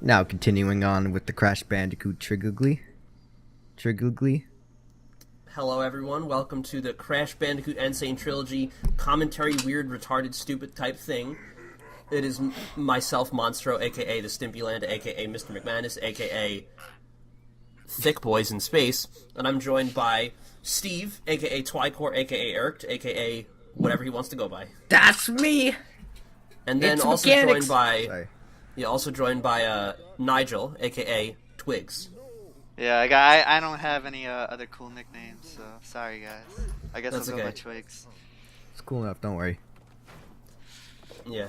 Now continuing on with the Crash Bandicoot Trilogy. Hello everyone, welcome to the Crash Bandicoot and Sane Trilogy commentary weird, retarded, stupid type thing. It is myself, MONSTRO, aka the Stimpyland, aka Mr. McManus, aka Thick Boys in Space, and I'm joined by Steve, aka Twycore, aka Irked, aka whatever he wants to go by. That's me! And then It's also mechanics. joined by... Sorry. Yeah, also joined by Nigel, aka Twiggs. Yeah, I don't have any other cool nicknames, so sorry guys. I guess That's I'll go okay. by Twiggs. It's cool enough, don't worry. Yeah.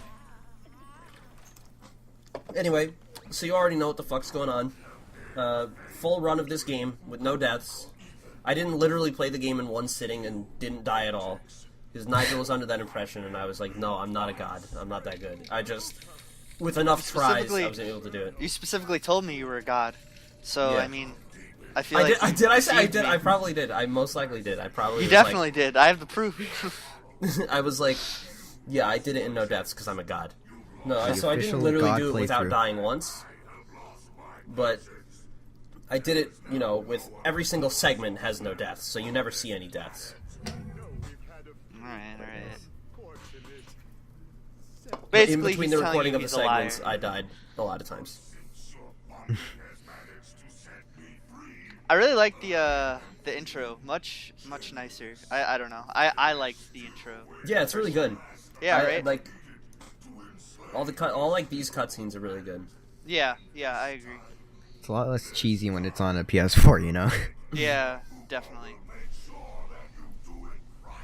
Anyway, so you already know what the fuck's going on. Full run of this game with no deaths. I didn't literally play the game in one sitting and didn't die at all. Because Nigel was under that impression, and I was like, no, I'm not a god. I'm not that good. I just, with enough tries, I was able to do it. You specifically told me you were a god, so Yeah. I mean, I feel like I deceived did. me. I probably did. I most likely did. I probably You was definitely did. I have the proof. I was like, yeah, I did it in no deaths because I'm a god. No, The so I didn't official literally god do it without playthrough. dying once. But I did it, you know, with every single segment has no deaths, so you never see any deaths. Alright. In Basically, between he's the telling recording you of the he's a liar. segments, I died a lot of times. I really like the intro. Much nicer. I don't know. I liked the intro. Yeah, it's really good. Yeah, I, right? Like all like these cutscenes are really good. Yeah, I agree. It's a lot less cheesy when it's on a PS4, you know? Yeah, definitely.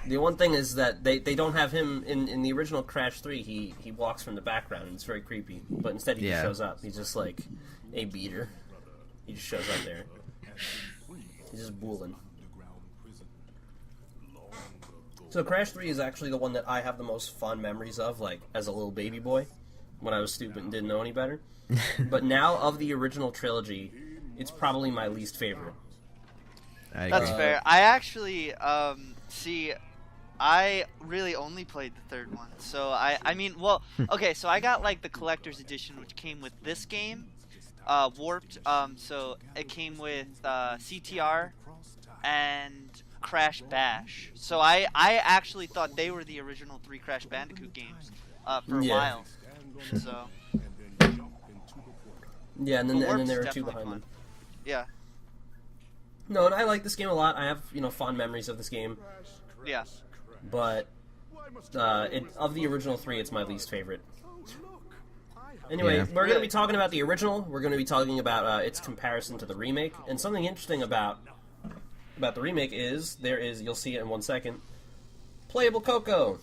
The one thing is that they don't have him in the original Crash 3. He walks from the background and it's very creepy. But instead he just Yeah. shows up. He's just like a beater. He just shows up there. He's just booling. So Crash 3 is actually the one that I have the most fond memories of, like as a little baby boy, when I was stupid and didn't know any better. But now of the original trilogy, it's probably my least favorite. I That's agree. fair. I actually, see, I really only played the third one. So I mean, well, okay, so I got like the collector's edition, which came with this game, Warped. So it came with CTR and Crash Bash. So I actually thought they were the original 3 Crash Bandicoot games for a Yeah. while. So Yeah, and But then Warped's there are two definitely behind fun. them. yeah, No, and I like this game a lot. I have, you know, fond memories of this game. yeah. But of the original 3, it's my least favorite. Anyway, Yeah. we're going to be talking about the original. We're going to be talking about its comparison to the remake. And something interesting about the remake is you'll see it in 1 second, playable Coco.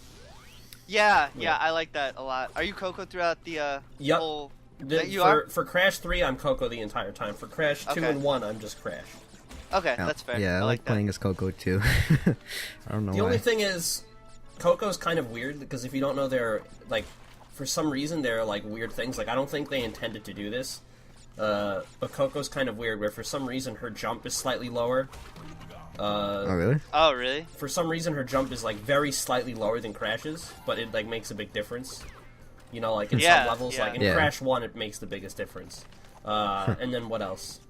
Yeah, Yeah. I like that a lot. Are you Coco throughout the Yup. whole? The- That you are? For Crash 3, I'm Coco the entire time. For Crash 2 Okay. and 1, I'm just Crash. Okay, Yeah. that's fair. Yeah, I like that. playing as Coco too. I don't know The why. only thing is, Coco's kind of weird, because if you don't know, they're, like, for some reason, they're, like, weird things. Like, I don't think they intended to do this. But Coco's kind of weird, where for some reason her jump is slightly lower. Oh, really? Oh, really? For some reason her jump is, like, very slightly lower than Crash's, but it, like, makes a big difference. You know, like, in Yeah, some levels, yeah. like, in Yeah. Crash 1, it makes the biggest difference. And then what else?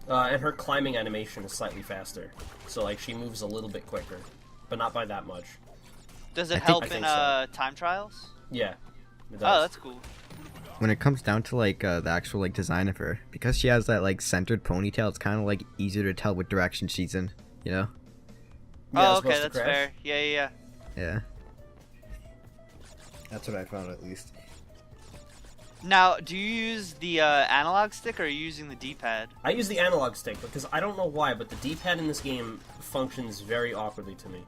And her climbing animation is slightly faster. So, like, she moves a little bit quicker, but not by that much. Does I it think- help I in think so. time trials? Yeah. It Oh, does. that's cool. When it comes down to like the actual like design of her, because she has that like centered ponytail, it's kind of like easier to tell what direction she's in. You know? Yeah, Oh, as okay, opposed to that's Crash. fair. Yeah. Yeah. That's what I found at least. Now, do you use the analog stick or are you using the D-pad? I use the analog stick because I don't know why, but the D-pad in this game functions very awkwardly to me.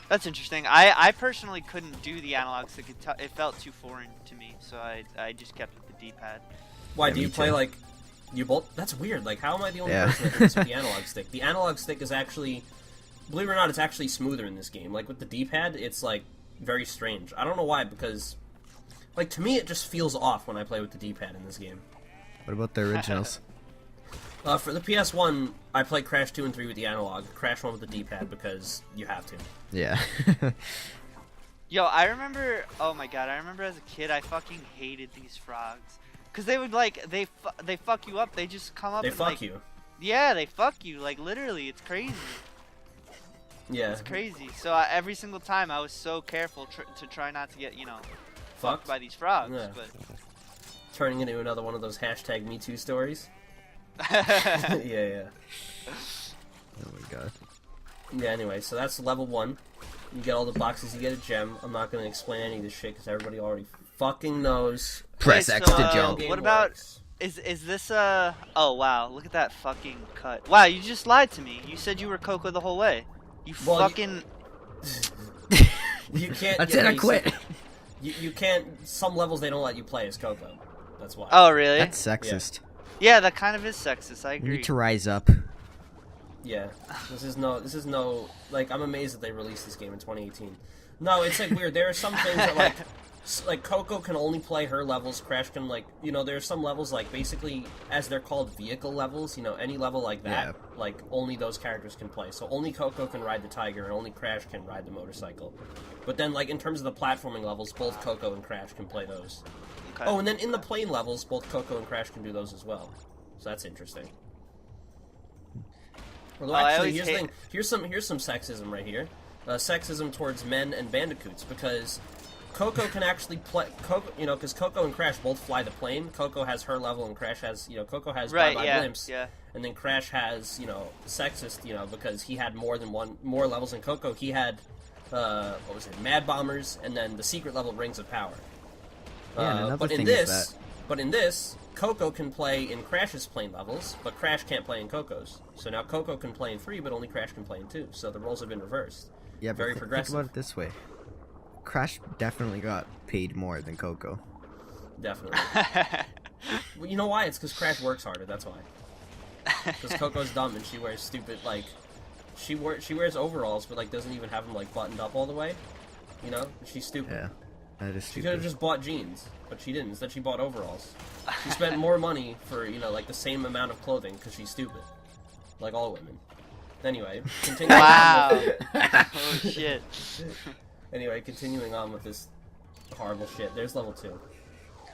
That's interesting. I personally couldn't do the analog stick. It felt too foreign to me, so I just kept with the D-pad. Why Yeah, do you me play too. like you both? That's weird. Like, how am I the only Yeah. person that does this with the analog stick? The analog stick is actually, believe it or not, it's actually smoother in this game. Like with the D-pad, it's like very strange. I don't know why, because like to me it just feels off when I play with the D-pad in this game. What about the originals? For the PS1, I play Crash 2 and 3 with the analog, Crash 1 with the D-pad because you have to. Yeah. Yo, I remember. Oh my god, I remember as a kid, I fucking hated these frogs. Cause they would like they fuck you up. They just come up. They and, fuck like, you. Yeah, they fuck you. Like literally, it's crazy. Yeah. It's crazy. So every single time I was so careful to try not to get fucked by these frogs. Yeah. But Turning into another one of those hashtag Me Too stories. Yeah. Oh my god. Yeah. Anyway, so that's level 1. You get all the boxes. You get a gem. I'm not gonna explain any of this shit because everybody already fucking knows. Press Wait, X so, to jump. What about is this Oh wow, look at that fucking cut. Wow, you just lied to me. You said you were Coco the whole way. You fucking. You can't. That's it. I quit. You can't. Some levels they don't let you play as Coco. That's why. Oh really? That's sexist. Yeah, that kind of is sexist. I You agree. need to rise up. Yeah. This is no. Like, I'm amazed that they released this game in 2018. No, it's like weird. There are some things that like Coco can only play her levels. Crash can there are some levels like basically as they're called vehicle levels. Any level like that, like only those characters can play. So only Coco can ride the tiger, and only Crash can ride the motorcycle. But then like in terms of the platforming levels, both Coco and Crash can play those. Okay. Oh, and then in the plane levels, both Coco and Crash can do those as well. So that's interesting. Although actually, here's some sexism right here. Sexism towards men and bandicoots, because Coco can actually play because Coco and Crash both fly the plane. Coco has her level, and Crash has Coco has Bye-Bye Blimps, and then Crash has sexist because he had more levels than Coco. He had what was it, Mad Bombers, and then the secret level Rings of Power. Yeah, but in this, Coco can play in Crash's plane levels, but Crash can't play in Coco's. So now Coco can play in 3, but only Crash can play in 2. So the roles have been reversed. Yeah, but very progressive. Think about it this way: Crash definitely got paid more than Coco. Definitely. Well, you know why? It's because Crash works harder. That's why. Because Coco's dumb and she wears stupid she wears overalls, but doesn't even have them buttoned up all the way. She's stupid. Yeah, that is She stupid. could have just bought jeans, but she didn't. Instead, she bought overalls. She spent more money for the same amount of clothing because she's stupid, like all women. Anyway, continuing. Wow. On with, Oh shit. anyway, continuing on with this horrible shit. There's level 2.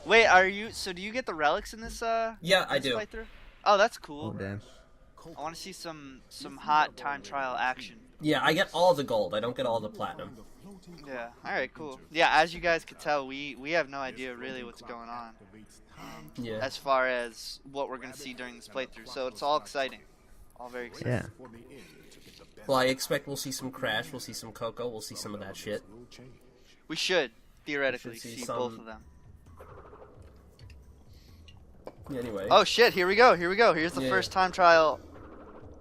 Wait, so do you get the relics in this Yeah, I this do. playthrough? Oh, that's cool. Oh damn. I want to see some hot time trial action. Yeah, I get all the gold. I don't get all the platinum. Yeah. All right. Cool. Yeah. As you guys could tell, we have no idea really what's going on. Yeah. As far as what we're gonna see during this playthrough, so it's all exciting. All very exciting. Yeah. Well, I expect we'll see some Crash. We'll see some Coco. We'll see some of that shit. We should theoretically see see some- both of them. Anyway. Oh shit! Here we go. Here's the Yeah. first time trial,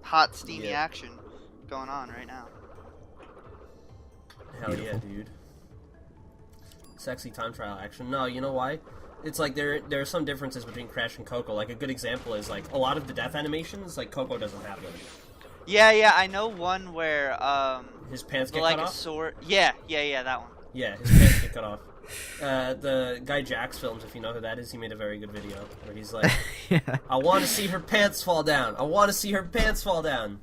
hot steamy Yeah. action going on right now. Hell yeah, dude. Sexy time trial action. No, you know why? It's there are some differences between Crash and Coco. A good example is a lot of the death animations, Coco doesn't have them. Yeah. I know one where His pants get like cut a off. sword. Yeah, that one. Yeah, his pants get cut off. The guy Jax Films, if you know who that is, he made a very good video where he's like, Yeah. I want to see her pants fall down. I want to see her pants fall down.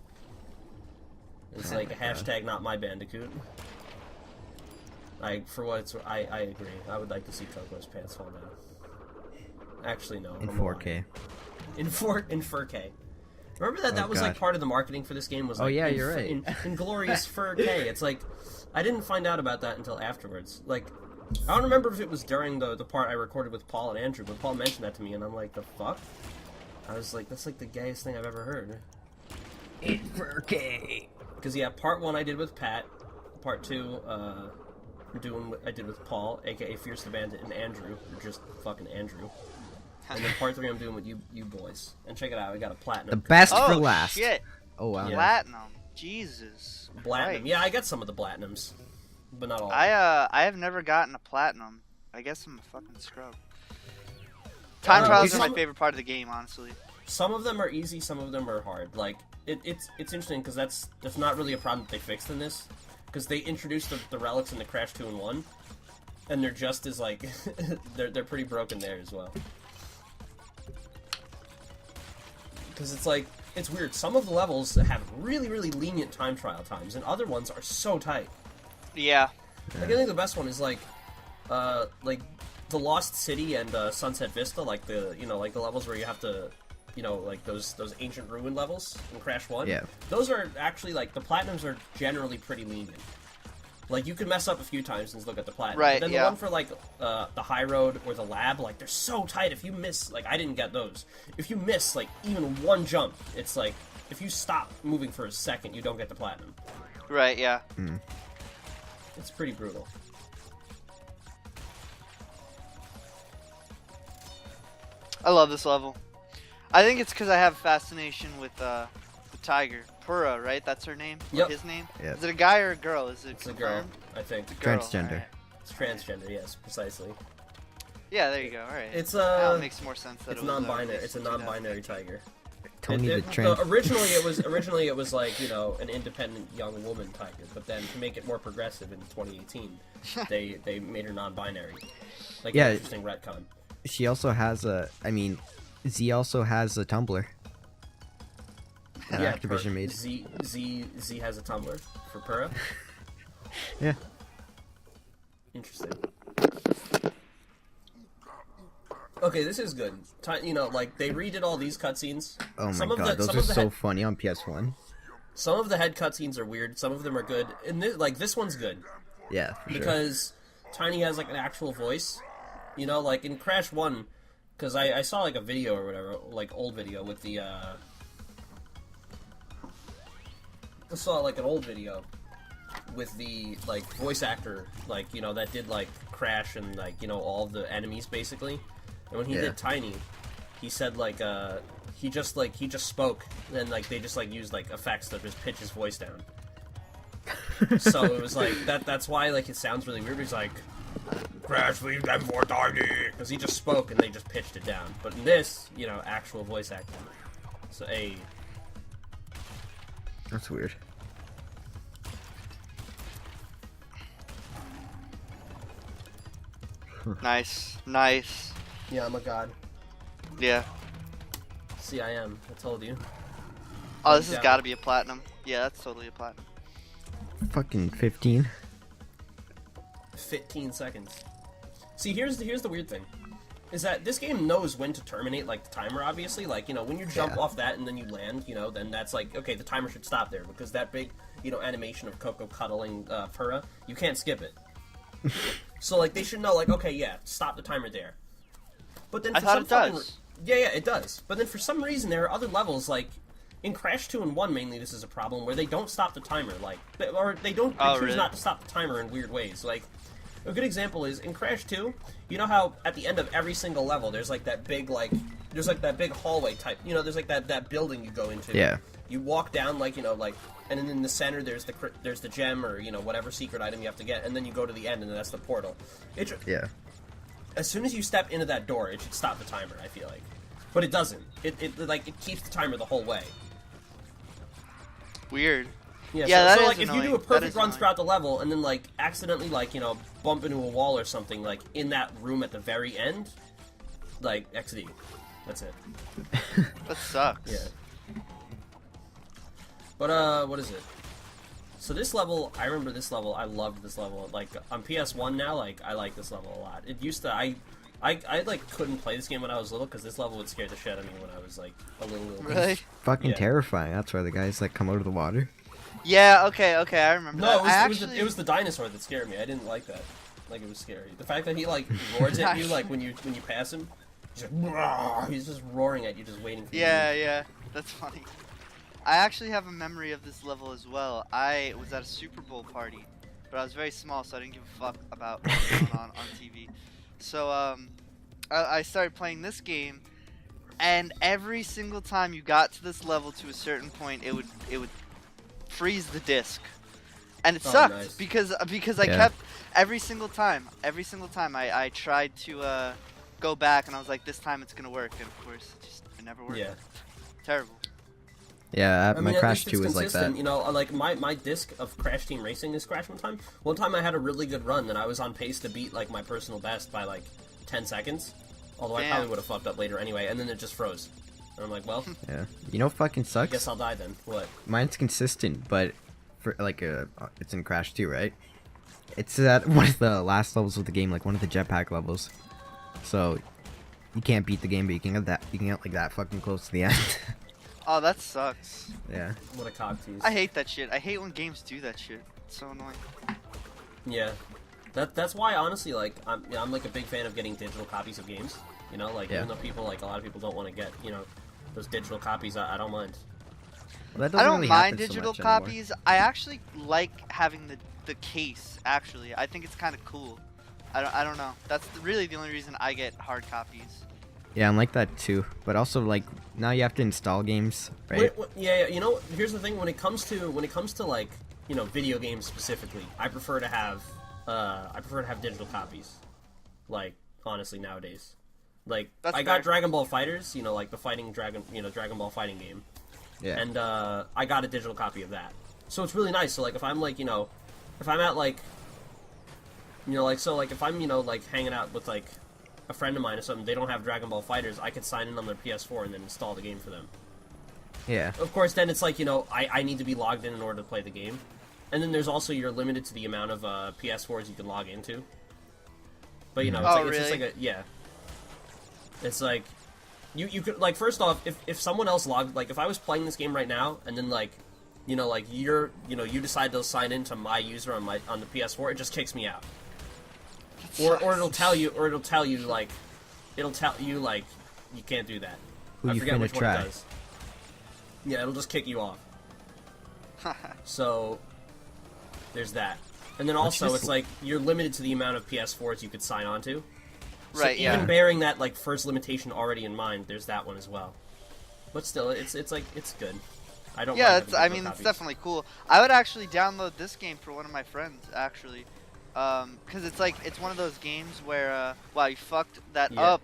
It's a hashtag not my Bandicoot. I agree. I would like to see Coco's pants fall down. Actually, no. In I'm 4K. in 4K. Remember that Oh, that was God. part of the marketing for this game was Oh, yeah, you're right. in glorious 4K. It's I didn't find out about that until afterwards. I don't remember if it was during the part I recorded with Paul and Andrew, but Paul mentioned that to me and I'm like, the fuck? I was like, that's the gayest thing I've ever heard. In 4K. Because yeah, part 1 I did with Pat, part 2 I did with Paul, aka Fierce the Bandit, and Andrew, or just fucking Andrew. And then part 3 I'm doing with you boys. And check it out, I got a platinum. The best Oh for last. shit! Oh wow. Yeah. Platinum. Jesus. Platinum. Christ. Yeah, I got some of the platinums, but not all. I have never gotten a platinum. I guess I'm a fucking scrub. Time trials are my some- favorite part of the game, honestly. Some of them are easy, some of them are hard. It's interesting because that's not really a problem that they fixed in this, because they introduced the relics in the Crash 2 and 1, and they're just as they're pretty broken there as well. Because it's weird. Some of the levels have really lenient time trial times, and other ones are so tight. Yeah. I think the best one is the Lost City and Sunset Vista, like the like the levels where you have to, like those ancient ruin levels in Crash 1. Yeah. Those are actually like the platinums are generally pretty lenient. Like you can mess up a few times and still get the platinum. Right. But then yeah. the one for like the high road or the lab, like they're so tight. If you miss, like I didn't get those. If you miss like even one jump, it's like if you stop moving for a second, you don't get the platinum. Right. Yeah. It's pretty brutal. I love this level. I think it's because I have a fascination with the tiger. Pura, right? That's her name? Yep. Or his name? Yep. Is it a guy or a girl? Is it It's a girl, confirmed? I think. Girl, Transgender. alright. It's transgender, yes, precisely. Yeah, there you go. Alright. It's Now it makes more sense that it's it was non-binary. released It's a in non-binary tiger. Tony the Originally it was like an independent young woman tiger, but then to make it more progressive in 2018, they made her non-binary. Like Yeah. an interesting retcon. She also has a. I mean, Z also has a Tumblr. That Activision made. Z has a Tumblr for Pura. Yeah. Interesting. Okay, this is good. Like they redid all these cutscenes. Oh my god, those are so funny on PS1. Some of the head cutscenes are weird. Some of them are good. And this one's good Yeah, for sure. because Tiny has like an actual voice. Like in Crash 1, because I saw like a video or whatever, like old video with the I saw like an old video with the like voice actor, like that did like Crash and like all the enemies basically. And when he did Tiny, he said like he just spoke, and like they just like used like effects to just pitch his voice down. So it was like that's why like it sounds really weird. He's like, Crash, leave them for Tiny, because he just spoke and they just pitched it down. But in this, actual voice acting. So That's weird. Nice. Nice. yeah, I'm a god. Yeah. See, I am. I told you. Oh, this has Yeah. got to be a platinum. Yeah, that's totally a platinum. Fucking 15. 15 seconds. See, here's the weird thing. Is that this game knows when to terminate, like, the timer, obviously. Like, when you jump off that and then you land, then that's like, okay, the timer should stop there. Because that big, animation of Coco cuddling Pura, you can't skip it. So, like, they should know, like, okay, yeah, stop the timer there. But then I for thought some it fucking does. Yeah, it does. But then for some reason, there are other levels, like, in Crash 2 and 1, mainly, this is a problem, where they don't stop the timer, like, they choose really? not to stop the timer in weird ways. Like, a good example is, in Crash 2, you know how at the end of every single level, there's, like, that big, there's, like, that big hallway type, there's, like, that building you go into. Yeah. You walk down, like, and then in the center, there's the gem, or, whatever secret item you have to get, and then you go to the end, and then that's the portal. Yeah. As soon as you step into that door, it should stop the timer, I feel like. But it doesn't. It keeps the timer the whole way. Weird. Yeah, Yeah, so that like, is if you do a annoying. That perfect is run annoying. throughout the level, and then, like, accidentally, like, bump into a wall or something, like, in that room at the very end, like, XD. That's it. That sucks. Yeah. But, what is it? So this level, I remember this level, I loved this level. Like, on PS1 now, like, I like this level a lot. It used to, I like, couldn't play this game when I was little, because this level would scare the shit out of me when I was, like, a little Really? Fucking Yeah. terrifying. That's why the guys, like, come out of the water. Yeah, okay, I remember No, that. it was the dinosaur that scared me. I didn't like that. Like, it was scary. The fact that he, like, roars at you, like, when you pass him, he's like, "Roar!" He's just roaring at you, just waiting for you. Yeah, that's funny. I actually have a memory of this level as well. I was at a Super Bowl party, but I was very small, so I didn't give a fuck about what was going on TV. So, I started playing this game, and every single time you got to this level to a certain point, it would freeze the disc, and it Oh, sucked nice. because I kept every single time I tried to go back, and I was like, this time it's gonna work, and of course it never worked. Yeah. Terrible. Yeah, I my mean, at Crash least it's 2 was like that. consistent, like, my disc of Crash Team Racing is crashed one time. One time I had a really good run, and I was on pace to beat, like, my personal best by, like, 10 seconds. Although I Damn. probably would have fucked up later anyway, and then it just froze. And I'm like, well, Yeah. You know what fucking I sucks? guess I'll die then. What? Mine's consistent, but for like it's in Crash 2, right? It's at one of the last levels of the game, like one of the jetpack levels. So you can't beat the game, but you can get that. You can get like that fucking close to the end. Oh, that sucks. Yeah. What a cock tease. I hate that shit. I hate when games do that shit. It's so annoying. Yeah. That's why, honestly, like, I'm like a big fan of getting digital copies of games. You know, like, even though people, like, a lot of people don't want to get, you know, those digital copies, I don't mind. Well, that I doesn't don't really mind happen so digital much anymore. copies. I actually like having the case, actually. I think it's kind of cool. I don't know. That's really the only reason I get hard copies. Yeah, I'm like that too. But also, like, now you have to install games, right? Yeah, you know, here's the thing. When it comes to like, you know, video games specifically, I prefer to have digital copies. Like, honestly, nowadays, like, That's I got fair. Dragon Ball Fighters, you know, like the Dragon Ball fighting game, Yeah. and I got a digital copy of that. So it's really nice. So like, if I'm like, you know, if I'm at like, you know, like, so like if I'm, you know, like hanging out with like a friend of mine or something, they don't have Dragon Ball Fighters, I could sign in on their PS4 and then install the game for them. Yeah. Of course, then it's like, you know, I need to be logged in order to play the game. And then there's also, you're limited to the amount of PS4s you can log into. But, you know, it's just like a, yeah. It's like, you could, like, first off, if someone else logged, like, if I was playing this game right now, and then, like, you know, like, you decide to sign into my user on the PS4, it just kicks me out. Or it'll tell you, like, you can't do that. Who I you forget finna which one try? it does. Yeah, it'll just kick you off. So, there's that. And then also, just- it's like, you're limited to the amount of PS4s you could sign on to. So Right, even yeah. bearing that, like, first limitation already in mind, there's that one as well. But still, it's like, it's good. I don't Yeah, mind it's, having I digital mean, it's copies. definitely cool. I would actually download this game for one of my friends, actually. Because it's like, it's one of those games where, wow, you fucked that Yeah. up.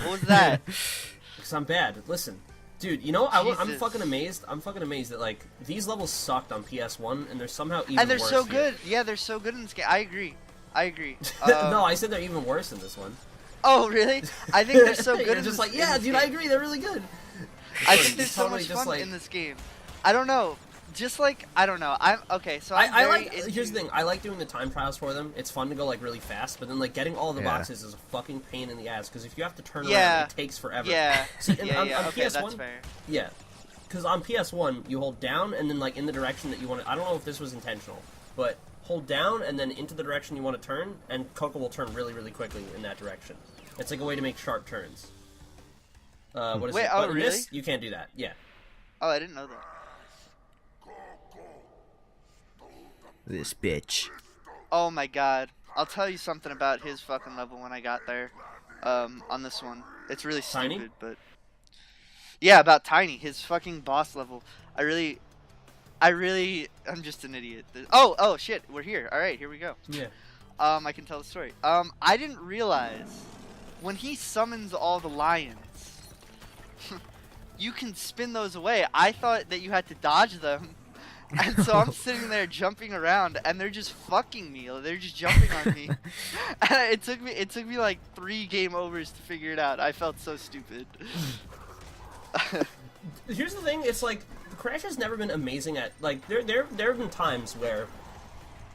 What was that? Because I'm bad. Listen. Dude, you know, I'm Jesus. fucking amazed. I'm fucking amazed that, like, these levels sucked on PS1, and they're somehow even And they're worse so here. good. Yeah, they're so good in this game. I agree. No, I said they're even worse in this one. Oh, really? I think they're so good You're in just this, like, in yeah, this dude, game. I agree, they're really good. I think there's so Totally much just fun like- in this game. I don't know. Just like, I don't know. Okay, so I very like. into- Here's the thing. I like doing the time trials for them. It's fun to go like really fast, but then like getting all the Yeah. boxes is a fucking pain in the ass because if you have to turn Yeah. around, it takes forever. Yeah. See, and yeah, on okay, PS1, that's fair. yeah, because on PS1 you hold down and then like in the direction that you want to. I don't know if this was intentional, but hold down and then into the direction you want to turn, and Coco will turn really, really quickly in that direction. It's like a way to make sharp turns. What is Wait, it? oh, But in really? this, you can't do that. Yeah. Oh, I didn't know that. This bitch. Oh my god. I'll tell you something about his fucking level when I got there. On this one. It's really Tiny? stupid, but... Yeah, about Tiny. His fucking boss level. I'm just an idiot. Oh, shit. We're here. Alright, here we go. Yeah. I can tell the story. I didn't realize when he summons all the lions, you can spin those away. I thought that you had to dodge them. And so I'm sitting there jumping around, and they're just fucking me. They're just jumping on me. And it took me like 3 game overs to figure it out. I felt so stupid. Here's the thing, it's like the Crash has never been amazing at like there have been times where,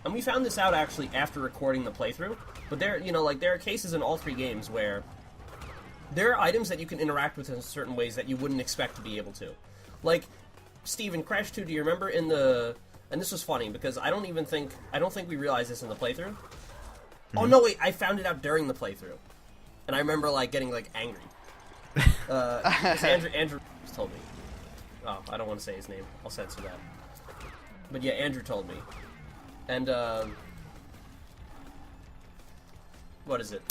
and we found this out actually after recording the playthrough, but there are cases in all 3 games where there are items that you can interact with in certain ways that you wouldn't expect to be able to. Like Steve, in Crash 2, do you remember in the, and this was funny because I don't think we realized this in the playthrough. Oh no, wait, I found it out during the playthrough. And I remember like getting like angry. Because Andrew told me. Oh, I don't want to say his name. I'll censor that. But yeah, Andrew told me. And what is it?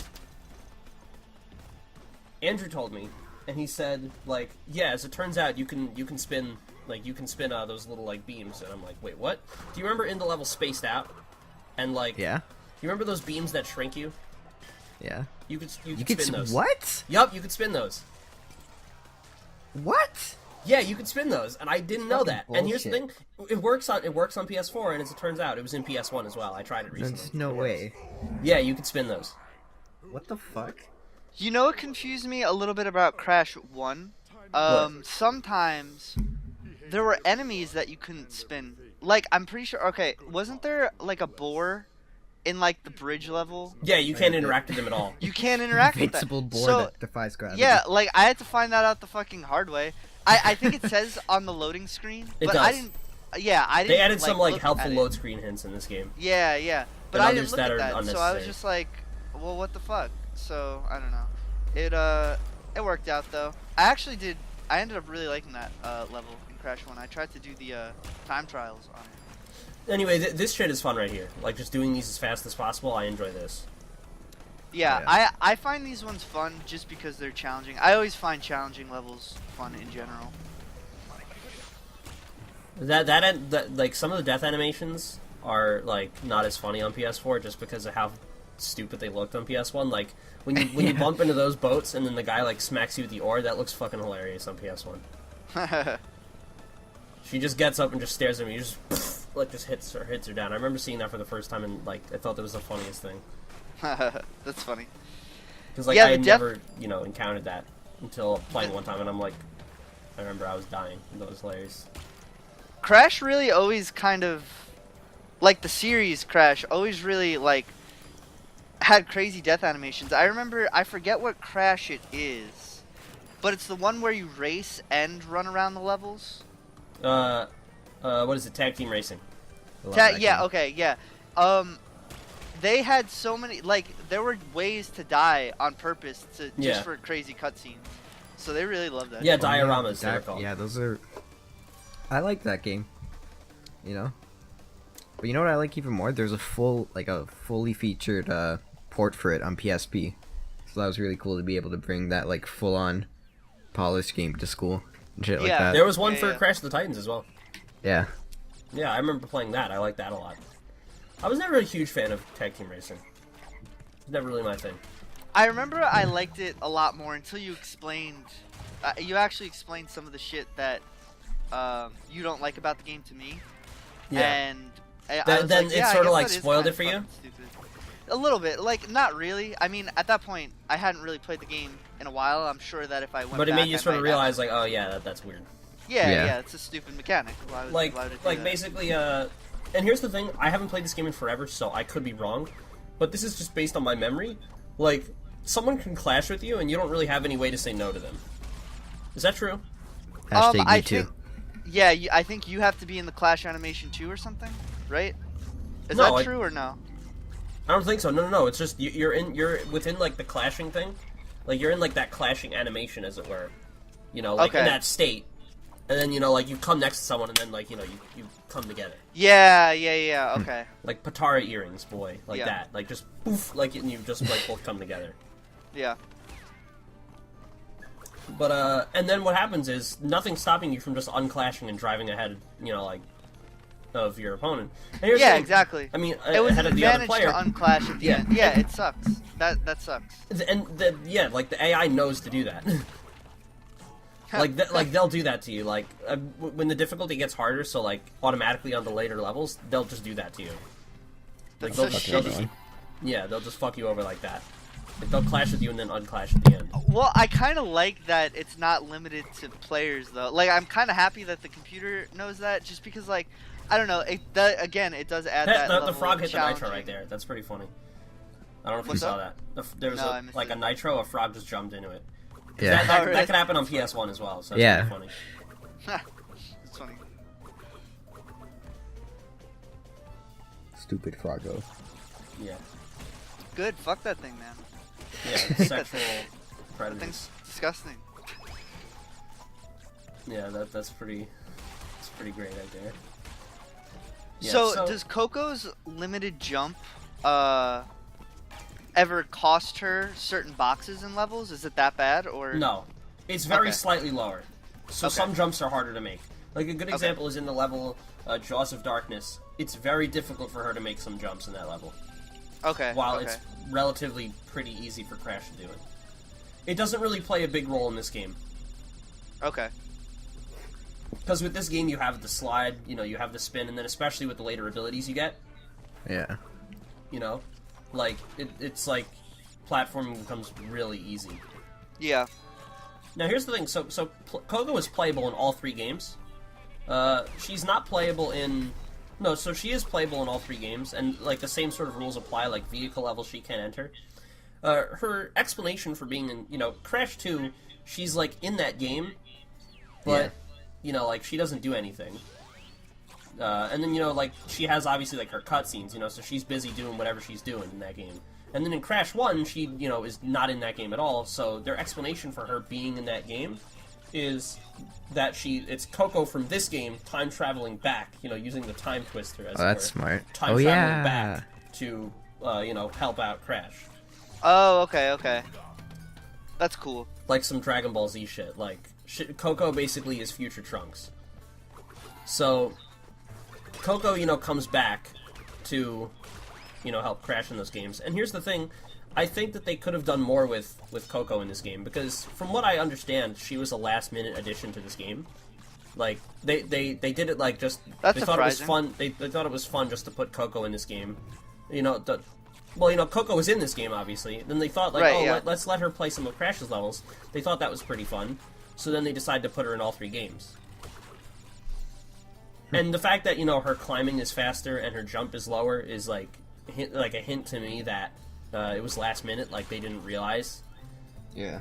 Andrew told me, and he said like, yeah, as it turns out, you can spin those little like beams, and I'm like, wait, what? Do you remember in the level Spaced Out? And like, Yeah. you remember those beams that shrink you? Yeah. You could could spin those. what? Yup, you could spin those. What? Yeah, you could spin those, and I didn't know Fucking that. And here's the thing: bullshit. it works on PS4, and as it turns out, it was in PS1 as well. I tried it recently. There's no way. Yeah, you could spin those. What the fuck? You know what confused me a little bit about Crash 1? What? Sometimes there were enemies that you couldn't spin. Like, I'm pretty sure, okay, wasn't there like a boar in like the bridge level, Yeah, you can't interact with them at all. you can't interact with that. Invincible board So that defies gravity. yeah, like I had to find that out the fucking hard way. I think it says on the loading screen, It but does. I didn't. Yeah, I didn't. They added some like look helpful at load it. screen hints in this game. Yeah, yeah, but And I didn't others look that at are that, so I was unnecessary. just like, well, what the fuck? So I don't know. It worked out though. I ended up really liking that level in Crash 1. I tried to do the time trials on it. Anyway, this shit is fun right here. Like just doing these as fast as possible. I enjoy this. Yeah, Yeah. I find these ones fun just because they're challenging. I always find challenging levels fun in general. That like some of the death animations are like not as funny on PS4 just because of how stupid they looked on PS1. Like when you bump into those boats and then the guy like smacks you with the oar, that looks fucking hilarious on PS1. She just gets up and just stares at me, just like just hits her down. I remember seeing that for the first time and like I thought that was the funniest thing That's funny. because like Yeah, I the had death- never encountered that until playing one time and I'm like I remember I was dying. That was hilarious. Crash really always kind of, like the series Crash, always really like had crazy death animations. I remember, I forget what Crash it is, but it's the one where you race and run around the levels. What is it? Tag team racing. I love that Yeah, game. okay, yeah. They had so many, like, there were ways to die on purpose just Yeah. for crazy cutscenes. So they really love that. Yeah, shit. dioramas. They're called. Yeah, those are. I like that game. You know. But you know what I like even more? There's a fully featured port for it on PSP. So that was really cool to be able to bring that like full on polished game to school and shit like Yeah. that. There was one Yeah, for yeah. Crash of the Titans as well. Yeah. Yeah, I remember playing that. I liked that a lot. I was never a huge fan of tag team racing. It's never really my thing. I remember I liked it a lot more until you explained, you actually explained some of the shit that you don't like about the game to me. Yeah. And I Then- was then like, it yeah, I sorta, guess like, that is spoiled kinda it for you? fucking stupid. A little bit, like not really. I mean, at that point, I hadn't really played the game in a while. I'm sure that if I went But it back, made you I sort of might realize, like, oh yeah, that's weird. Yeah, Yeah. yeah, it's a stupid mechanic. Why would it do that? Basically, and here's the thing: I haven't played this game in forever, so I could be wrong. But this is just based on my memory. Like, someone can clash with you, and you don't really have any way to say no to them. Is that true? Hashtag I me too. think, yeah, I think you have to be in the Clash animation too or something, right? Is No, that true or no? I don't think so. No. It's just you're within like the clashing thing, like you're in like that clashing animation, as it were. You know, like in Okay. that state, and then like you come next to someone, and then like you come together. Yeah, Hmm. okay. Like Patara earrings, boy, like Yeah. that. Like just poof, like and you just like both come together. Yeah. But and then what happens is nothing's stopping you from just unclashing and driving ahead, like of your opponent. And here's the Yeah, thing, exactly. I mean, It was ahead an of the other advantage to player. unclash at the Yeah. end. Yeah, it sucks. That sucks. And like the AI knows to do that. like they'll do that to you. Like when the difficulty gets harder, so like automatically on the later levels, they'll just do that to you. Like That's so they'll shitty. they'll just fuck you over like that. Like, they'll clash with you and then unclash at the end. Well, I kind of like that it's not limited to players though. Like, I'm kind of happy that the computer knows that, just because, like, I don't know. It does add that The level frog of hit the nitro challenging. right there. That's pretty funny. I don't know if What's you saw up? that. There was No, I missed like it. a nitro, a frog just jumped into it. Yeah. That Oh, really? could happen on PS1 as well. So that's Yeah. pretty funny. It's funny. Stupid Froggo. Yeah. Good. Fuck that thing, man. Yeah. that Sexual That predators. thing's disgusting. Yeah, that's pretty great right there. Yeah, So, does Coco's limited jump ever cost her certain boxes and levels? Is it that bad, or No, it's very Okay. slightly lower. So Okay. some jumps are harder to make. Like a good example is in the level Jaws of Darkness. It's very difficult for her to make some jumps in that level, Okay. while okay. it's relatively pretty easy for Crash to do it. It doesn't really play a big role in this game. Okay. Because with this game, you have the slide, you have the spin, and then especially with the later abilities you get, Yeah. like, it's like platforming becomes really easy. Yeah. Now, here's the thing. So Coco is playable in all three games. She's not playable in No, so she is playable in all 3 games, and like the same sort of rules apply. Like vehicle level, she can't enter. Her explanation for being in, Crash 2, she's like in that game, but like she doesn't do anything. And then like she has obviously like her cutscenes, so she's busy doing whatever she's doing in that game. And then in Crash 1, she is not in that game at all. So their explanation for her being in that game is that it's Coco from this game time traveling back, using the time twister as that's smart. Time traveling back to help out Crash. Oh, okay. That's cool. Like some Dragon Ball Z shit. Like Coco basically is future Trunks. So Coco, comes back to help Crash in those games. And here's the thing, I think that they could have done more with Coco in this game, because from what I understand, she was a last-minute addition to this game. Like, they did it like just... That's they thought it was surprising. fun. They thought it was fun just to put Coco in this game. Coco was in this game, obviously. Then they thought, like, Right, let's let her play some of Crash's levels. They thought that was pretty fun. So then they decided to put her in all 3 games. And the fact that, her climbing is faster and her jump is lower is, like a hint to me that it was last minute, like they didn't realize. Yeah.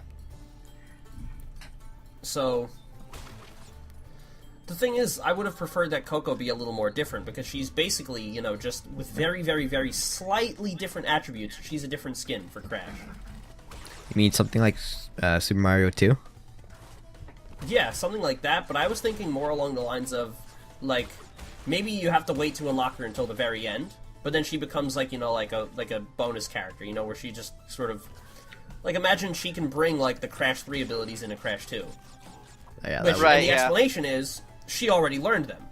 So the thing is, I would have preferred that Coco be a little more different, because she's basically, just with very, very, very slightly different attributes. She's a different skin for Crash. You mean something like Super Mario 2? Yeah, something like that, but I was thinking more along the lines of, like, maybe you have to wait to unlock her until the very end, but then she becomes like, like a bonus character, where she just sort of, like, imagine she can bring like the Crash 3 abilities into Crash 2. Yeah, Which, Right, and the yeah. explanation is she already learned them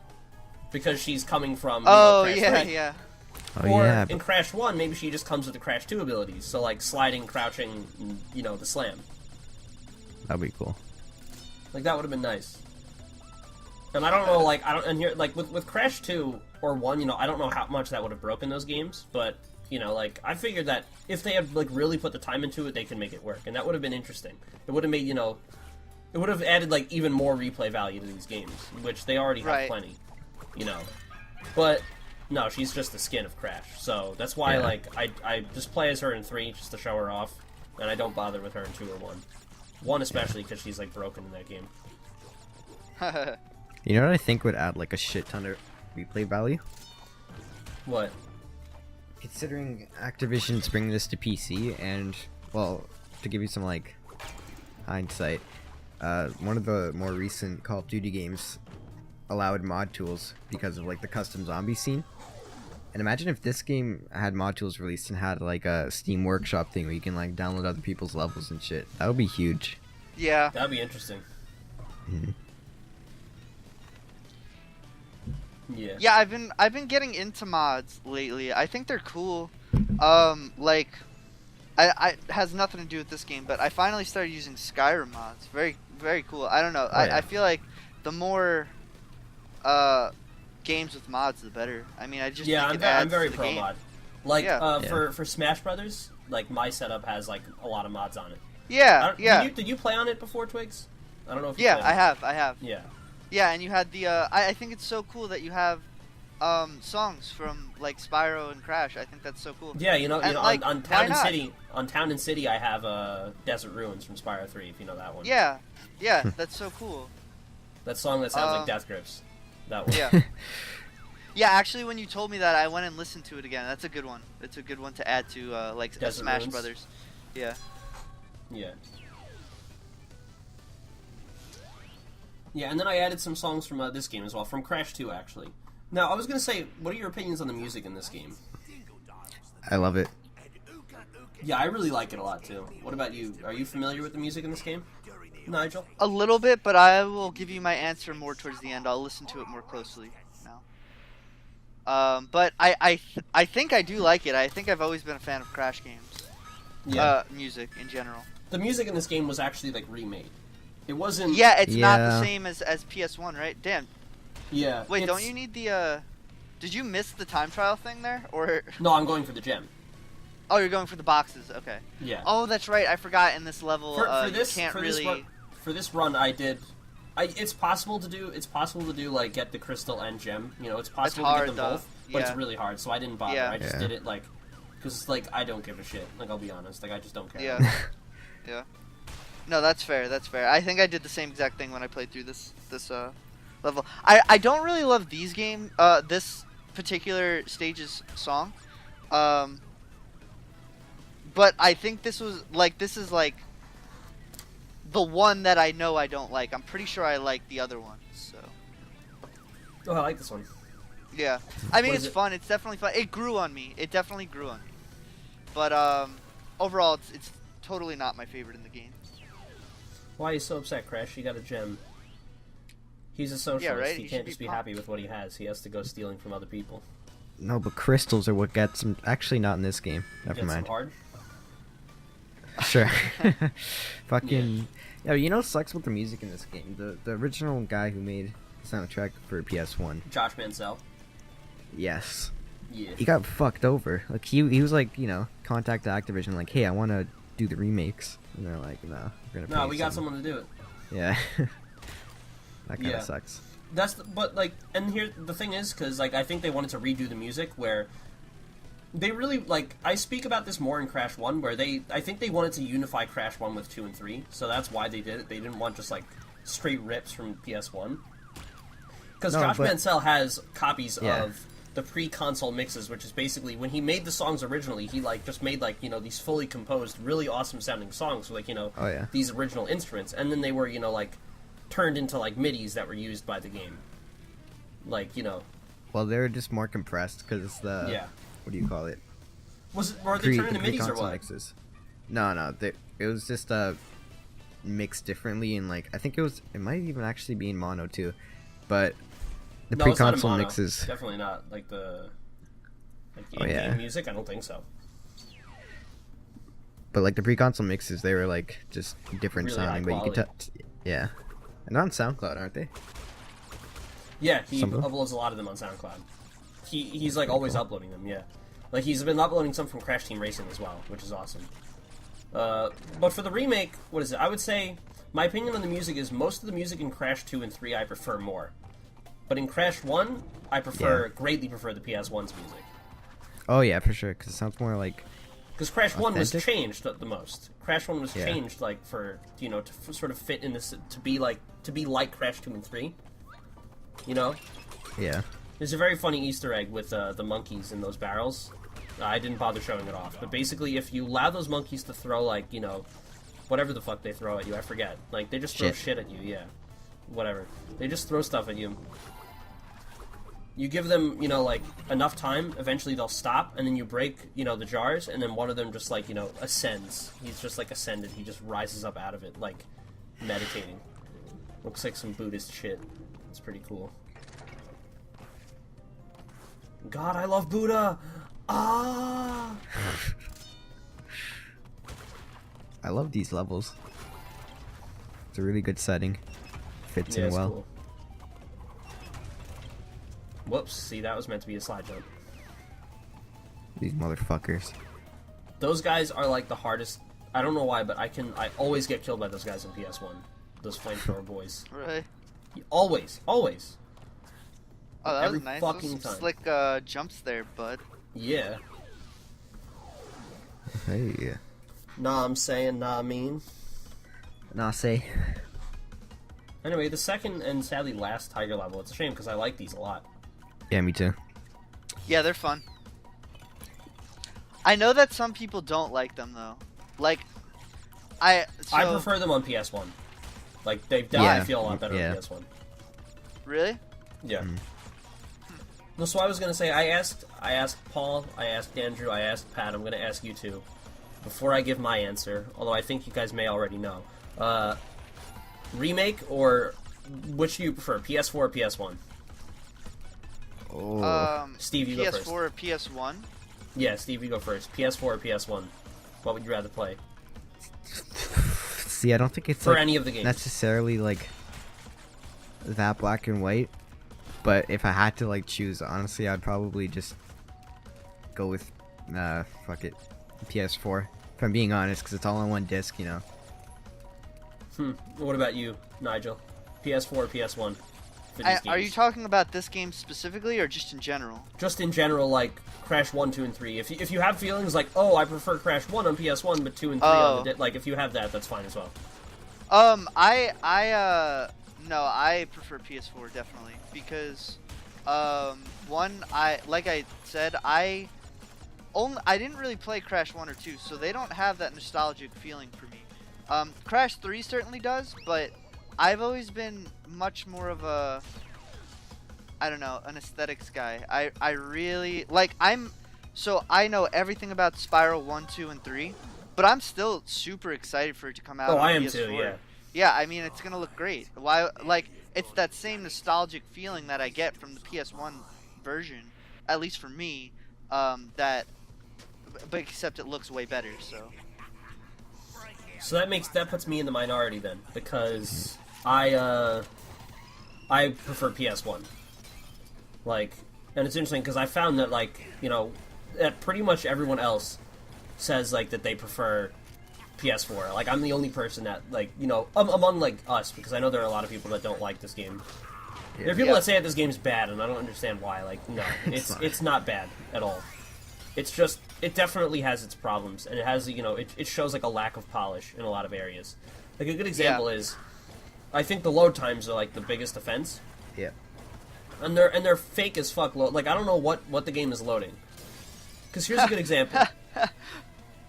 because she's coming from Crash 3. Oh, Or yeah. in Crash 1, maybe she just comes with the Crash 2 abilities, so like sliding, crouching, and, the slam. That'd be cool. Like, that would have been nice. And I don't know, like, with Crash 2 or 1, I don't know how much that would have broken those games, but, like, I figured that if they had, like, really put the time into it, they could make it work, and that would have been interesting. It would have made, it would have added, like, even more replay value to these games, which they already have Right. plenty, But, no, she's just the skin of Crash, so that's why, Yeah. like, I just play as her in 3 just to show her off, and I don't bother with her in 2 or 1. 1 especially, because she's, like, broken in that game. You know what I think would add like a shit ton of replay value? What? Considering Activision's bringing this to PC, and, well, to give you some, like, hindsight, one of the more recent Call of Duty games allowed mod tools because of, like, the custom zombie scene. And imagine if this game had mod tools released and had, like, a Steam Workshop thing where you can, like, download other people's levels and shit. That would be huge. Yeah. That'd be interesting. Mhm. Yeah. Yeah, I've been getting into mods lately. I think they're cool. Like, I has nothing to do with this game, but I finally started using Skyrim mods. Very, very cool. I don't know. Oh, yeah. I feel like the more games with mods, the better. I mean, I just think it adds I'm very to the pro game. mod. Like, Yeah. for Smash Brothers, like, my setup has, like, a lot of mods on it. Yeah, yeah, Did you play on it before, Twigs? I don't know if you yeah. played I on it. have. Yeah. Yeah, and you had the. I think it's so cool that you have songs from like Spyro and Crash. I think that's so cool. Yeah, And, like, on why Town and not? City, I have Desert Ruins from Spyro 3, if you know that one. Yeah, yeah, that's so cool. That song that sounds like Um, Death Grips. That one. Yeah. Yeah, actually, when you told me that, I went and listened to it again. That's a good one. It's a good one to add to like a Desert Smash Ruins? Brothers. Yeah. Yeah. Yeah, and then I added some songs from this game as well, from Crash 2, actually. Now, I was going to say, what are your opinions on the music in this game? I love it. Yeah, I really like it a lot, too. What about you? Are you familiar with the music in this game, Nigel? A little bit, but I will give you my answer more towards the end. I'll listen to it more closely now. But I think I do like it. I think I've always been a fan of Crash games. Yeah. Music in general. The music in this game was actually, like, remade. It wasn't... Yeah, it's not Yeah. the same as PS1, right? Damn. Yeah. Wait, don't it's- you need the Did you miss the time trial thing there, or? No, I'm going for the gem. Oh, you're going for the boxes. Okay. Yeah. Oh, that's right. I forgot. In this level, For this, you can't for really. This run, for this run, I did It's possible to do. It's possible to do like get the crystal and gem. You know, it's possible hard, to get them though. both, but it's Yeah. really hard. So I didn't bother. Yeah. I just Yeah. did it like, because like I don't give a shit. Like I'll be honest. Like I just don't care. Yeah. Yeah. No, that's fair. That's fair. I think I did the same exact thing when I played through this level. I don't really love this particular stage's song. But I think this is like the one that I know I don't like. I'm pretty sure I like the other one. So Oh, I like this one. yeah. I mean, What it's is it? fun. It's definitely fun. It grew on me. It definitely grew on me. But overall, it's totally not my favorite in the game. Why are you so upset, Crash? You got a gem. He's a socialist. right? He He can't should just be be happy with what he has. He has to go stealing from other people. No, but crystals are what gets him. Actually, not in this game. Never Gets him mind. hard. Sure. Fucking. Yeah, you know what sucks with the music in this game? The original guy who made the soundtrack for PS1. Josh Mansell. Yes. Yeah. He got fucked over. Like, he was like, contacted Activision, like, hey, I want to do the remakes. And they're like, no, we're gonna No, pay we got some." someone to do it. Yeah. That kind of Yeah. sucks. But like, and here the thing is, because like I think they wanted to redo the music where they really like. I speak about this more in Crash 1, where I think they wanted to unify Crash 1 with 2 and 3, so that's why they did it. They didn't want just like straight rips from PS1. Because No, Josh but- Mansell has copies Yeah. of the pre-console mixes, which is basically when he made the songs originally, he like just made like these fully composed, really awesome sounding songs with like Oh, yeah. these original instruments, and then they were like turned into like midis that were used by the game, like Well, they're just more compressed because the. yeah. What do you call it? Were they turned into midis or pre-console what? mixes. No, it was just mixed differently, and like I think it might even actually be in mono too, but the No, it's not in pre-console mono. mixes. Definitely not like the Oh, in-game yeah. music. I don't think so. But like the pre-console mixes, they were like just different Really high sounding, but you could quality. tell. Yeah, and on SoundCloud, aren't they? Yeah, he Some of them? uploads a lot of them on SoundCloud. He's like always uploading them. Yeah, like he's been uploading some from Crash Team Racing as well, which is awesome. But for the remake, what is it? I would say my opinion on the music is most of the music in Crash 2 and 3 I prefer more. But in Crash 1, I greatly prefer the PS1's music. Oh yeah, for sure, because it sounds more like. Because Crash 1 was Authentic? changed the most. Crash 1 was Yeah. changed like for sort of fit in this to be like Crash 2 and 3. Yeah. There's a very funny Easter egg with the monkeys in those barrels. I didn't bother showing it off, but basically, if you allow those monkeys to throw like whatever the fuck they throw at you, I forget. Like they just throw Shit. shit at you. Yeah, whatever. They just throw stuff at you. You give them, like, enough time, eventually they'll stop, and then you break, the jars, and then one of them just, like, ascends. He's just, like, ascended. He just rises up out of it, like, meditating. Looks like some Buddhist shit. It's pretty cool. God, I love Buddha! Ah! I love these levels. It's a really good setting. Fits Yeah, in it's well. cool. Whoops, see, that was meant to be a slide jump. These motherfuckers. Those guys are, like, the hardest. I don't know why, but I always get killed by those guys in PS1. Those flamethrower boys. Really? Always. Always. Oh, that Every was nice. fucking Those some time. slick jumps there, bud. Yeah. Hey. Nah, I'm saying nah, I mean. Nah, say. Anyway, the second and sadly last Tiger level, it's a shame because I like these a lot. Yeah, me too. Yeah, they're fun. I know that some people don't like them though. Like, I prefer them on PS1. Like, they definitely Yeah. feel a lot better Yeah. on PS1. Really? Yeah. No, so I was gonna say, I asked Paul, I asked Andrew, I asked Pat, I'm gonna ask you two. Before I give my answer, although I think you guys may already know. Remake, or which do you prefer, PS4 or PS1? Oh. Steve, you go PS4 first. or PS1? Yeah, Steve, you go first. PS4 or PS1? What would you rather play? See, I don't think it's For like any of the games. necessarily like that black and white. But if I had to like choose, honestly, I'd probably just go with fuck it, PS4. If I'm being honest, because it's all on one disc, What about you, Nigel? PS4, PS1. For these Are you games. talking about this game specifically, or just in general? Just in general, like Crash 1, 2, and 3. If you have feelings like, oh, I prefer Crash 1 on PS1, but 2 and 3 on the like, if you have that, that's fine as well. No, I prefer PS4 definitely because, one, like I said, I didn't really play Crash 1 or 2, so they don't have that nostalgic feeling for me. Crash 3 certainly does, but I've always been much more of a, I don't know, an aesthetics guy. I really, like, so I know everything about Spiral 1, 2, and 3, but I'm still super excited for it to come out on I am PS4. too, yeah. Yeah, I mean, it's gonna look great. Why, like, it's that same nostalgic feeling that I get from the PS1 version, at least for me, but except it looks way better, so. So that puts me in the minority then, because I prefer PS1. Like, and it's interesting because I found that, like, you know, that pretty much everyone else says, like, that they prefer PS4. Like, I'm the only person that, like, you know, among, like, us, because I know there are a lot of people that don't like this game. Yeah. There are people that say that this game's bad, and I don't understand why. Like, no, it's not bad at all. It's just, it definitely has its problems, and it has, you know, it shows, like, a lack of polish in a lot of areas. Like, a good example is, I think the load times are, like, the biggest offense. Yeah. And they're fake as fuck. Like, I don't know what the game is loading. Because here's a good example.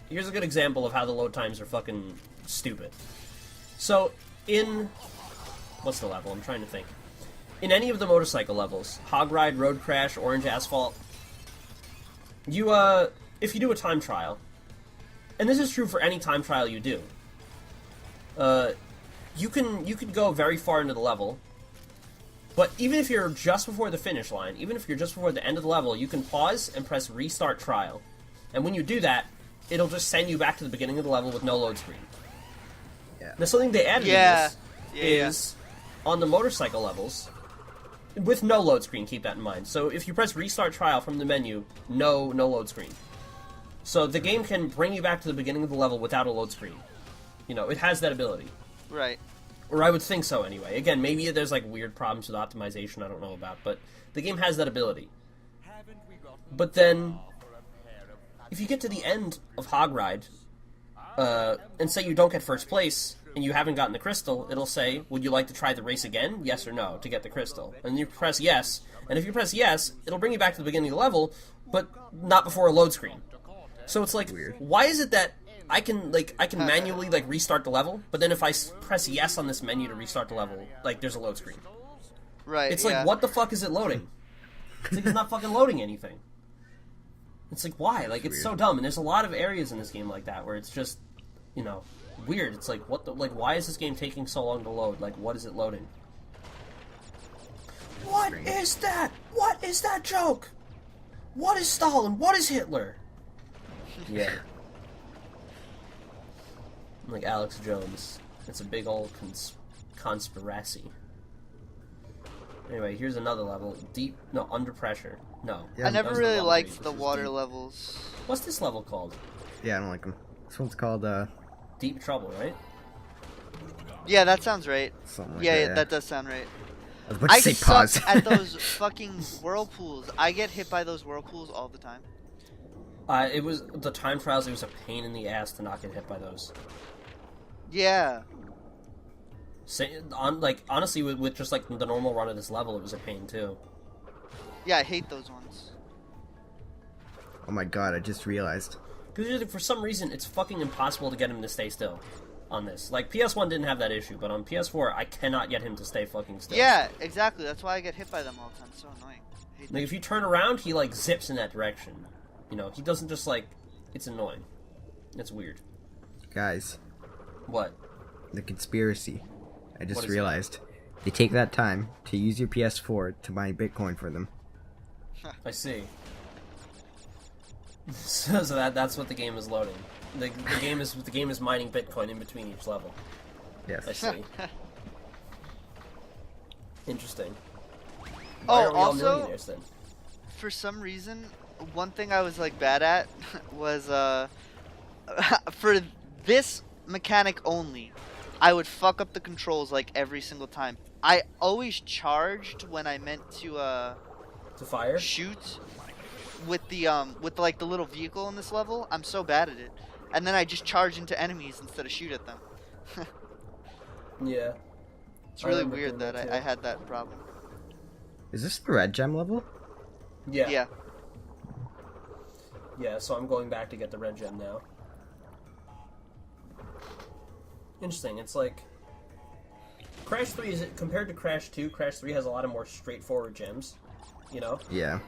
Here's a good example of how the load times are fucking stupid. So, in... What's the level? I'm trying to think. In any of the motorcycle levels, Hog Ride, Road Crash, Orange Asphalt, you, if you do a time trial, and this is true for any time trial you do, you can go very far into the level, but even if you're just before the finish line, even if you're just before the end of the level, you can pause and press Restart Trial. And when you do that, it'll just send you back to the beginning of the level with no load screen. Yeah. Now, something they added to this is, on the motorcycle levels, with no load screen, keep that in mind. So if you press Restart Trial from the menu, no load screen. So the game can bring you back to the beginning of the level without a load screen. You know, it has that ability. Right. Or I would think so, anyway. Again, maybe there's, like, weird problems with optimization I don't know about, but the game has that ability. But then, if you get to the end of Hog Ride, and say you don't get first place, and you haven't gotten the crystal, it'll say, would you like to try the race again? Yes or no, to get the crystal. And you press yes, and if you press yes, it'll bring you back to the beginning of the level, but not before a load screen. So it's like, weird. Why is it that I can manually, like, restart the level, but then if I press yes on this menu to restart the level, like, there's a load screen. Right, It's like, what the fuck is it loading? It's like, it's not fucking loading anything. It's like, why? Like, it's so dumb, and there's a lot of areas in this game like that, where it's just, you know, weird. It's like, why is this game taking so long to load? Like, what is it loading? What is that? What is that joke? What is Stalin? What is Hitler? Yeah. Like Alex Jones. It's a big old conspiracy. Anyway, here's another level. Under pressure. No. Yeah, I never really liked the water levels. What's this level called? Yeah, I don't like them. This one's called, Deep Trouble, right? Yeah, that sounds right. Something like Yeah, that does sound right. I was about to say pause. Suck at those fucking whirlpools. I get hit by those whirlpools all the time. It was the time trials. It was a pain in the ass to not get hit by those. Yeah. Honestly, with just like the normal run of this level, it was a pain too. Yeah, I hate those ones. Oh my god, I just realized. Because for some reason, it's fucking impossible to get him to stay still on this. Like, PS1 didn't have that issue, but on PS4, I cannot get him to stay fucking still. Yeah, exactly. That's why I get hit by them all the time. It's so annoying. Like, if you turn around, he, like, zips in that direction. You know, he doesn't just, like... It's annoying. It's weird. Guys. What? The conspiracy. I just realized. They take that time to use your PS4 to buy Bitcoin for them. I see. So that's what the game is loading. The game is mining Bitcoin in between each level. Yes. I see. Interesting. Why are we all millionaires then? For some reason, one thing I was like bad at was for this mechanic only. I would fuck up the controls like every single time. I always charged when I meant to fire? shoot with like the little vehicle in this level. I'm so bad at it. And then I just charge into enemies instead of shoot at them. Yeah. It's really weird that I had that problem. Is this the red gem level? Yeah. Yeah. Yeah, so I'm going back to get the red gem now. Interesting. It's like Crash 3 is compared to Crash 2. Crash 3 has a lot of more straightforward gems. You know? Yeah.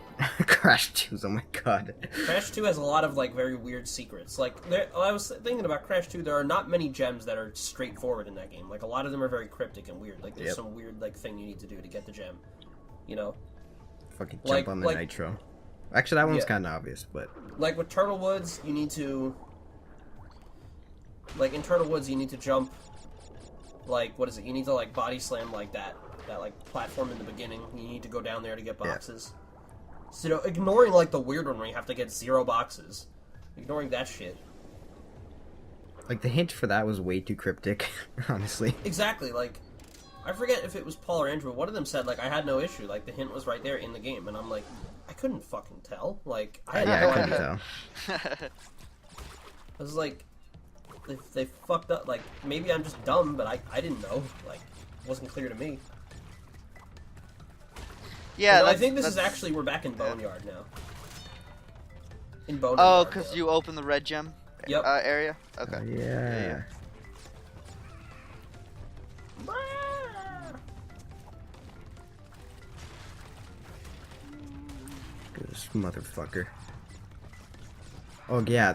Crash 2's, oh my god. Crash 2 has a lot of like very weird secrets. Like I was thinking about Crash 2, there are not many gems that are straightforward in that game. Like a lot of them are very cryptic and weird. Like there's some weird like thing you need to do to get the gem. You know? Fucking jump on the nitro. Actually, that one's kind of obvious, but like with Turtle Woods, you need to in Turtle Woods you need to jump like what is it? You need to like body slam like that like platform in the beginning. You need to go down there to get boxes. Yeah. So ignoring like the weird one where you have to get 0 boxes. Ignoring that shit. Like the hint for that was way too cryptic, honestly. Exactly, like I forget if it was Paul or Andrew, one of them said like I had no issue, like the hint was right there in the game, and I'm like, I couldn't fucking tell. Like I had no I couldn't idea. tell. I was like they fucked up, like maybe I'm just dumb, but I didn't know. Like it wasn't clear to me. Yeah, I think this is actually, we're back in Boneyard now. In Boneyard. Oh, because you open the red gem area? Okay. Yeah. This motherfucker. Oh yeah,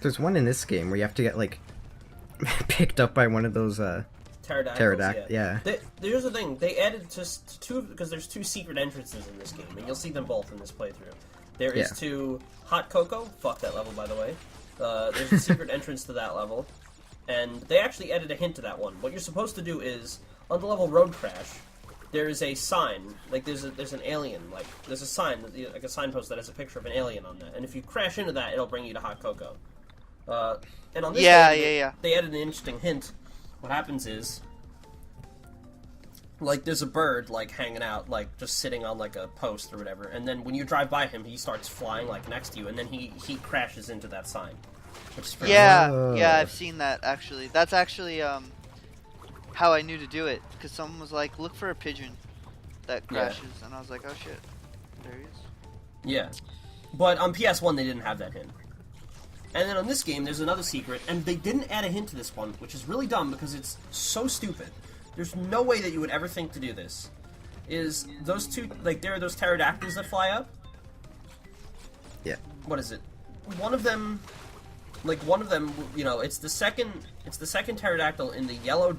there's one in this game where you have to get like picked up by one of those Pterodactyls. Yeah. Here's the thing: they added just 2 because there's 2 secret entrances in this game, and you'll see them both in this playthrough. There is to Hot Cocoa. Fuck that level, by the way. There's a secret entrance to that level, and they actually added a hint to that one. What you're supposed to do is on the level Road Crash, there is a sign, like there's an alien, like there's a sign, like a signpost that has a picture of an alien on that, and if you crash into that, it'll bring you to Hot Cocoa. And on this game, they added an interesting hint. What happens is, like, there's a bird, like, hanging out, like, just sitting on, like, a post or whatever, and then when you drive by him, he starts flying, like, next to you, and then he crashes into that sign. Which is yeah, I've seen that, actually. That's actually, how I knew to do it, because someone was like, look for a pigeon that crashes, and I was like, oh shit, there he is. Yeah. But on PS1, they didn't have that hint. And then on this game, there's another secret, and they didn't add a hint to this one, which is really dumb because it's so stupid. There's no way that you would ever think to do this. Is those 2, like, there are those pterodactyls that fly up? Yeah. What is it? One of them, you know, it's the second pterodactyl in the yellow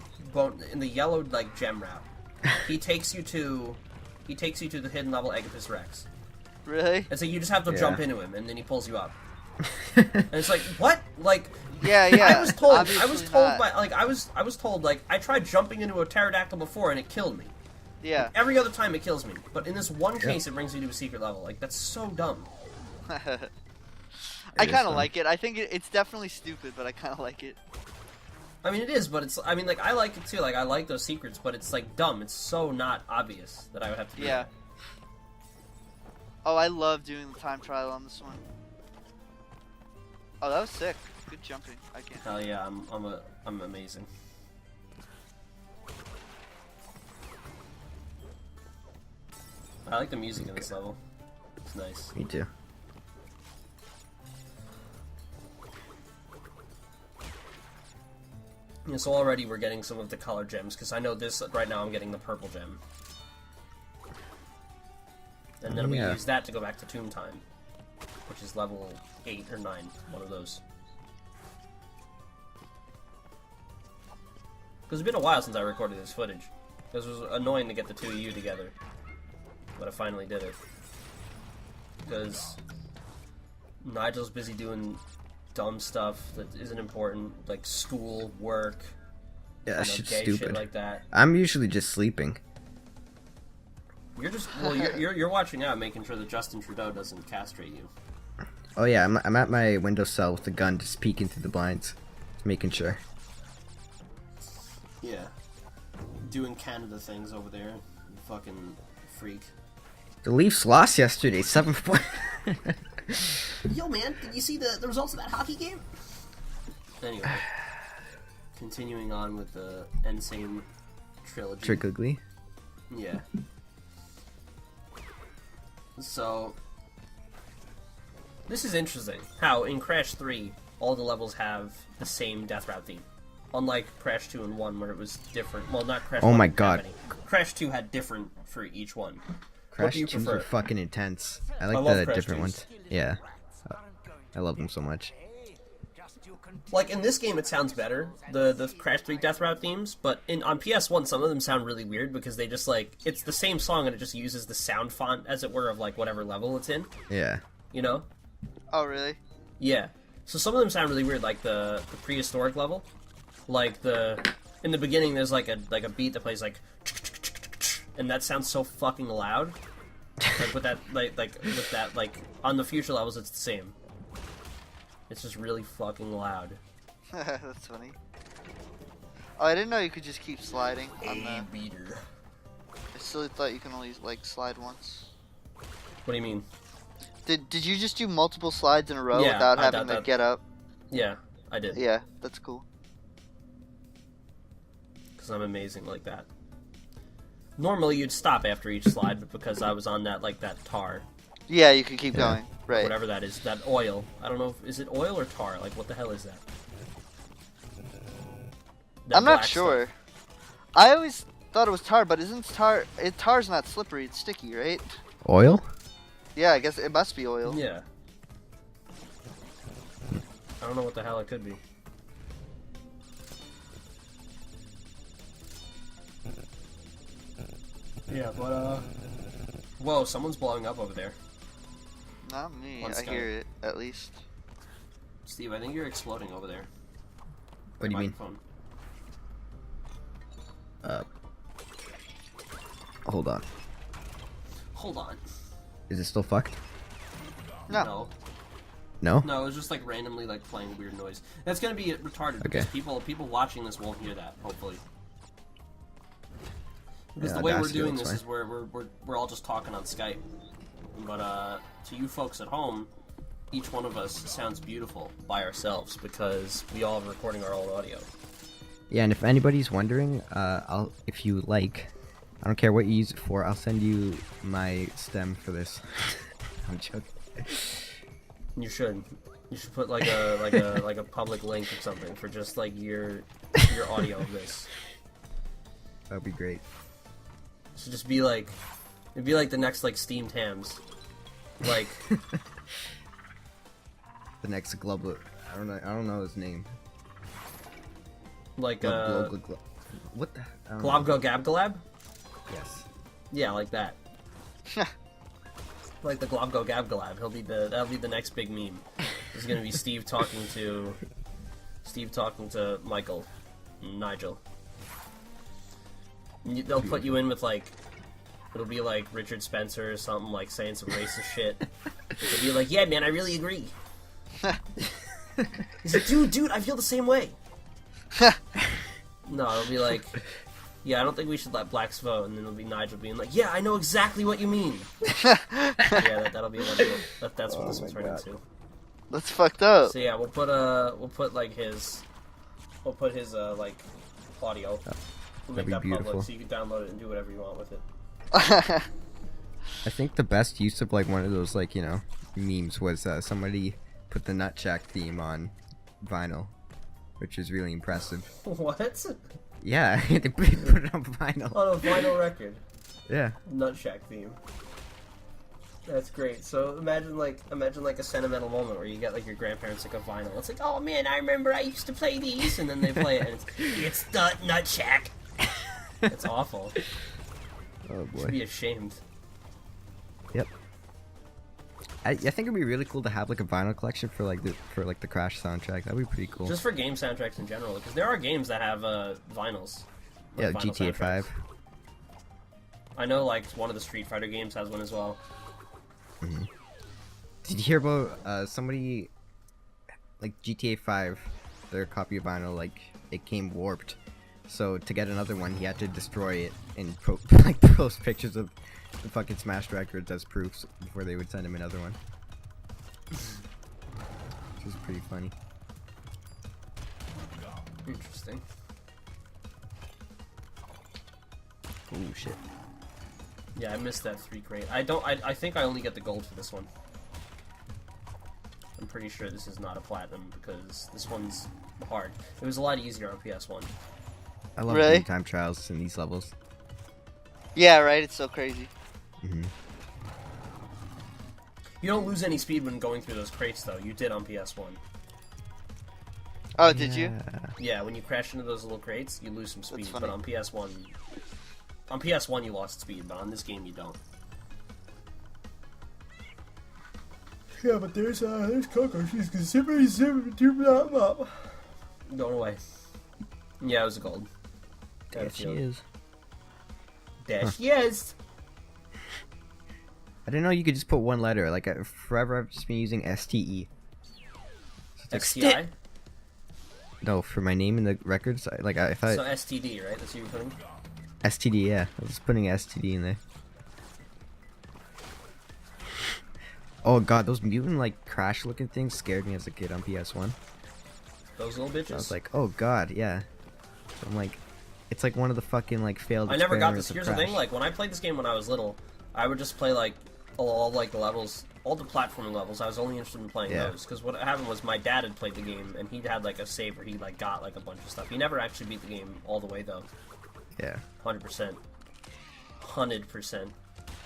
like gem route. He takes you to the hidden level Agathis Rex. Really? And so you just have to jump into him, and then he pulls you up. And it's like, what? Like, yeah. I was told I tried jumping into a pterodactyl before and it killed me. Yeah. Like, every other time it kills me, but in this one case it brings you to a secret level. Like, that's so dumb. I kind of like it. I think it's definitely stupid, but I kind of like it. I mean, it is, but it's. I mean, like, I like it too. Like, I like those secrets, but it's like dumb. It's so not obvious that I would have to do that. Oh, I love doing the time trial on this one. Oh, that was sick. Good jumping. I can't. Hell yeah, I'm amazing. I like the music in this level. It's nice. Me too. Yeah, so already we're getting some of the color gems, because I know this, right now I'm getting the purple gem. And then we use that to go back to Tomb Time, which is level 8 or 9, one of those. Because it's been a while since I recorded this footage. Because it was annoying to get the 2 of you together. But I finally did it. Because Nigel's busy doing dumb stuff that isn't important, like school, work, yeah, that shit's gay stupid. Shit like that. I'm usually just sleeping. You're just you're watching out, making sure that Justin Trudeau doesn't castrate you. Oh yeah, I'm at my windowsill with the gun, just peeking through the blinds, making sure. Yeah. Doing Canada things over there. You fucking freak. The Leafs lost yesterday, 7-4. Yo, man, did you see the results of that hockey game? Anyway. Continuing on with the Sane Trilogy. Trickly. Yeah. So, this is interesting. How in Crash 3, all the levels have the same death route theme. Unlike Crash 2 and 1, where it was different. Well, not Crash 1. Oh my god. Crash 2 had different for each one. Crash what do you 2s prefer? are fucking intense. I like love the Crash different 2s. ones. Yeah. I love them so much. Like, in this game, it sounds better, the Crash 3 death route themes, but on PS1, some of them sound really weird because they just, like, it's the same song and it just uses the sound font, as it were, of, like, whatever level it's in. Yeah. You know? Oh, really? Yeah. So some of them sound really weird, like the prehistoric level. Like, in the beginning, there's, like, a beat that plays, like, and that sounds so fucking loud. Like, with that, with that, like, on the future levels, it's the same. It's just really fucking loud. That's funny. Oh, I didn't know you could just keep sliding on the beater. I still thought you can only like slide once. What do you mean? Did you just do multiple slides in a row Yeah, without I having thought to that- get up? Yeah, I did. Yeah, that's cool. Because I'm amazing like that. Normally you'd stop after each slide, but because I was on that, like, that tar, Yeah, you can keep Yeah. going. Right. whatever that is, that oil. I don't know, is it oil or tar? Like, what the hell is that? That I'm not black sure. stuff. I always thought it was tar, but isn't tar? Tar's not slippery; it's sticky, right? Oil? Yeah, I guess it must be oil. Yeah. I don't know what the hell it could be. Yeah, but whoa, someone's blowing up over there. Not me. One I sky. hear it at least. Steve, I think you're exploding over there. What do you mean? Microphone. Hold on. Hold on. Is it still fucked? No. No? No, it was just like randomly like playing weird noise. That's gonna be retarded because people watching this won't hear that, hopefully. Because Yeah, the way we're Audacity doing looks this is we're all just talking on Skype. But to you folks at home, each one of us sounds beautiful by ourselves because we all are recording our own audio. Yeah, and if anybody's wondering, if you like, I don't care what you use it for, I'll send you my stem for this. I'm joking. You should put like a public link or something for just like your audio of this. That'd be great. Should just be like, it'd be like the next like steamed hams, like The next glub. I don't know his name. like What the? I don't know. Globgo Gabgalab. Yes. Yeah, like that. Like the Globgo Gabgalab. That'll be the next big meme. It's gonna be Steve talking to Michael, and Nigel. They'll put you in with like, it'll be like Richard Spencer or something, like saying some racist shit. They'll be like, "Yeah, man, I really agree." He's like, "Dude, I feel the same way." No, it'll be like, "Yeah, I don't think we should let blacks vote," and then it'll be Nigel being like, "Yeah, I know exactly what you mean." Yeah, that'll be one. That's what this will turn into. That's fucked up. So yeah, we'll put his like audio. We'll make That'd be that beautiful. public so you can download it and do whatever you want with it. I think the best use of like one of those like memes was somebody put the Nutjack theme on vinyl, which is really impressive. What? Yeah, they put it on vinyl. On a vinyl record. Yeah. Nutshack theme. That's great. So imagine like a sentimental moment where you get like your grandparents like a vinyl. It's like, "Oh man, I remember I used to play these," and then they play it and it's the Nutshack. It's awful. Oh You boy. should be ashamed. Yep. I think it'd be really cool to have like a vinyl collection for like the Crash soundtrack. That'd be pretty cool. Just for game soundtracks in general, because there are games that have vinyls. Yeah, Like vinyl GTA soundtracks. 5. I know like one of the Street Fighter games has one as well. Did you hear about somebody like GTA 5? Their copy of vinyl, like it came warped, So to get another one, he had to destroy it and like post pictures of the fucking smashed records as proofs before they would send him another one. Which is pretty funny. Interesting. Oh shit. Yeah, I missed that 3 crate. I think I only get the gold for this one. I'm pretty sure this is not a platinum because this one's hard. It was a lot easier on PS1. I love Really? doing time trials in these levels. Yeah, right. It's so crazy. Hmm. You don't lose any speed when going through those crates, though. You did on PS1. Oh, did you? Yeah, when you crash into those little crates, you lose some speed. funny. But on PS1 you lost speed, but on this game you don't. Yeah, but there's Coco. She's going away. Yeah, it was a gold. There she is. There she is. I didn't know you could just put one letter. Like forever, I've just been using STE. So it's like, STI? no, for my name in the records, if I So STD, right? That's what you're putting? STD, yeah, I was just putting STD in there. Oh god, those mutant like crash looking things scared me as a kid on PS1. Those little bitches? I was like, oh god, yeah. So I'm like, it's like one of the fucking like failed. I never got this. experiments of Here's the thing, Crash. like when I played this game when I was little, I would just play like all like the levels, all the platforming levels. I was only interested in playing Yeah. those because what happened was my dad had played the game and he'd had like a save where he like got like a bunch of stuff. He never actually beat the game all the way though. Yeah. 100%. 100%.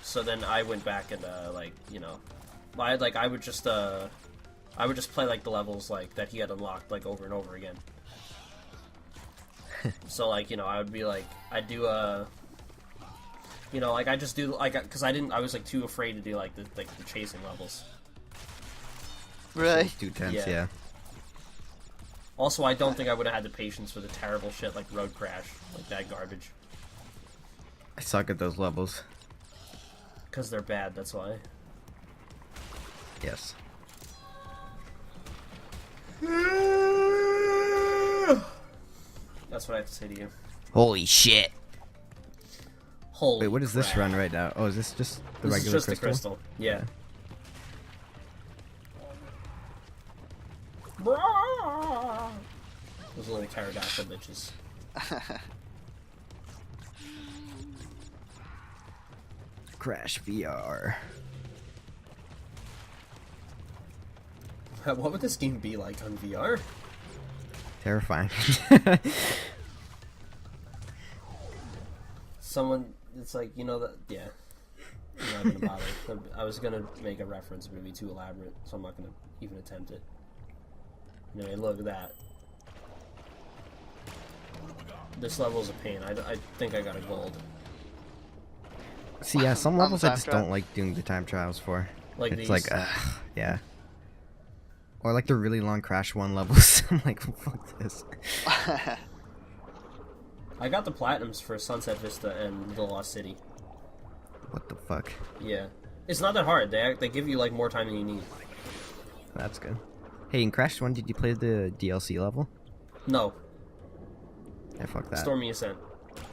So then I went back and like, you know, I would just play like the levels like that he had unlocked like over and over again. So like, you know, I would be like, I'd do you know, like I just do like, because I was like too afraid to do like the chasing levels. Right. Too tense, Yeah. yeah. Also, I don't think I would have had the patience for the terrible shit like Road Crash, like that garbage. I suck at those levels. Because they're bad, that's why. Yes. That's what I have to say to you. Holy shit. Holy Wait, what is this crap. run right now? Oh, is this just the This regular is just crystal? the crystal. Yeah. Those little pterodactyl bitches. Crash VR. What would this game be like on VR? Terrifying. Someone, it's like, you know that, yeah. I'm not gonna bother. I was gonna make a reference, but it'd be too elaborate, so I'm not gonna even attempt it. Anyway, look at that. This level's a pain. I think I got a gold. See, yeah, some On the levels I time just trial? don't like doing the time trials for. Like it's these. like, yeah. Or like the really long Crash 1 levels. I'm like, fuck this. I got the platinums for Sunset Vista and The Lost City. What the fuck? Yeah. It's not that hard. They give you like more time than you need. That's good. Hey, in Crash 1, did you play the DLC level? No. Yeah, fuck that. Stormy Ascent.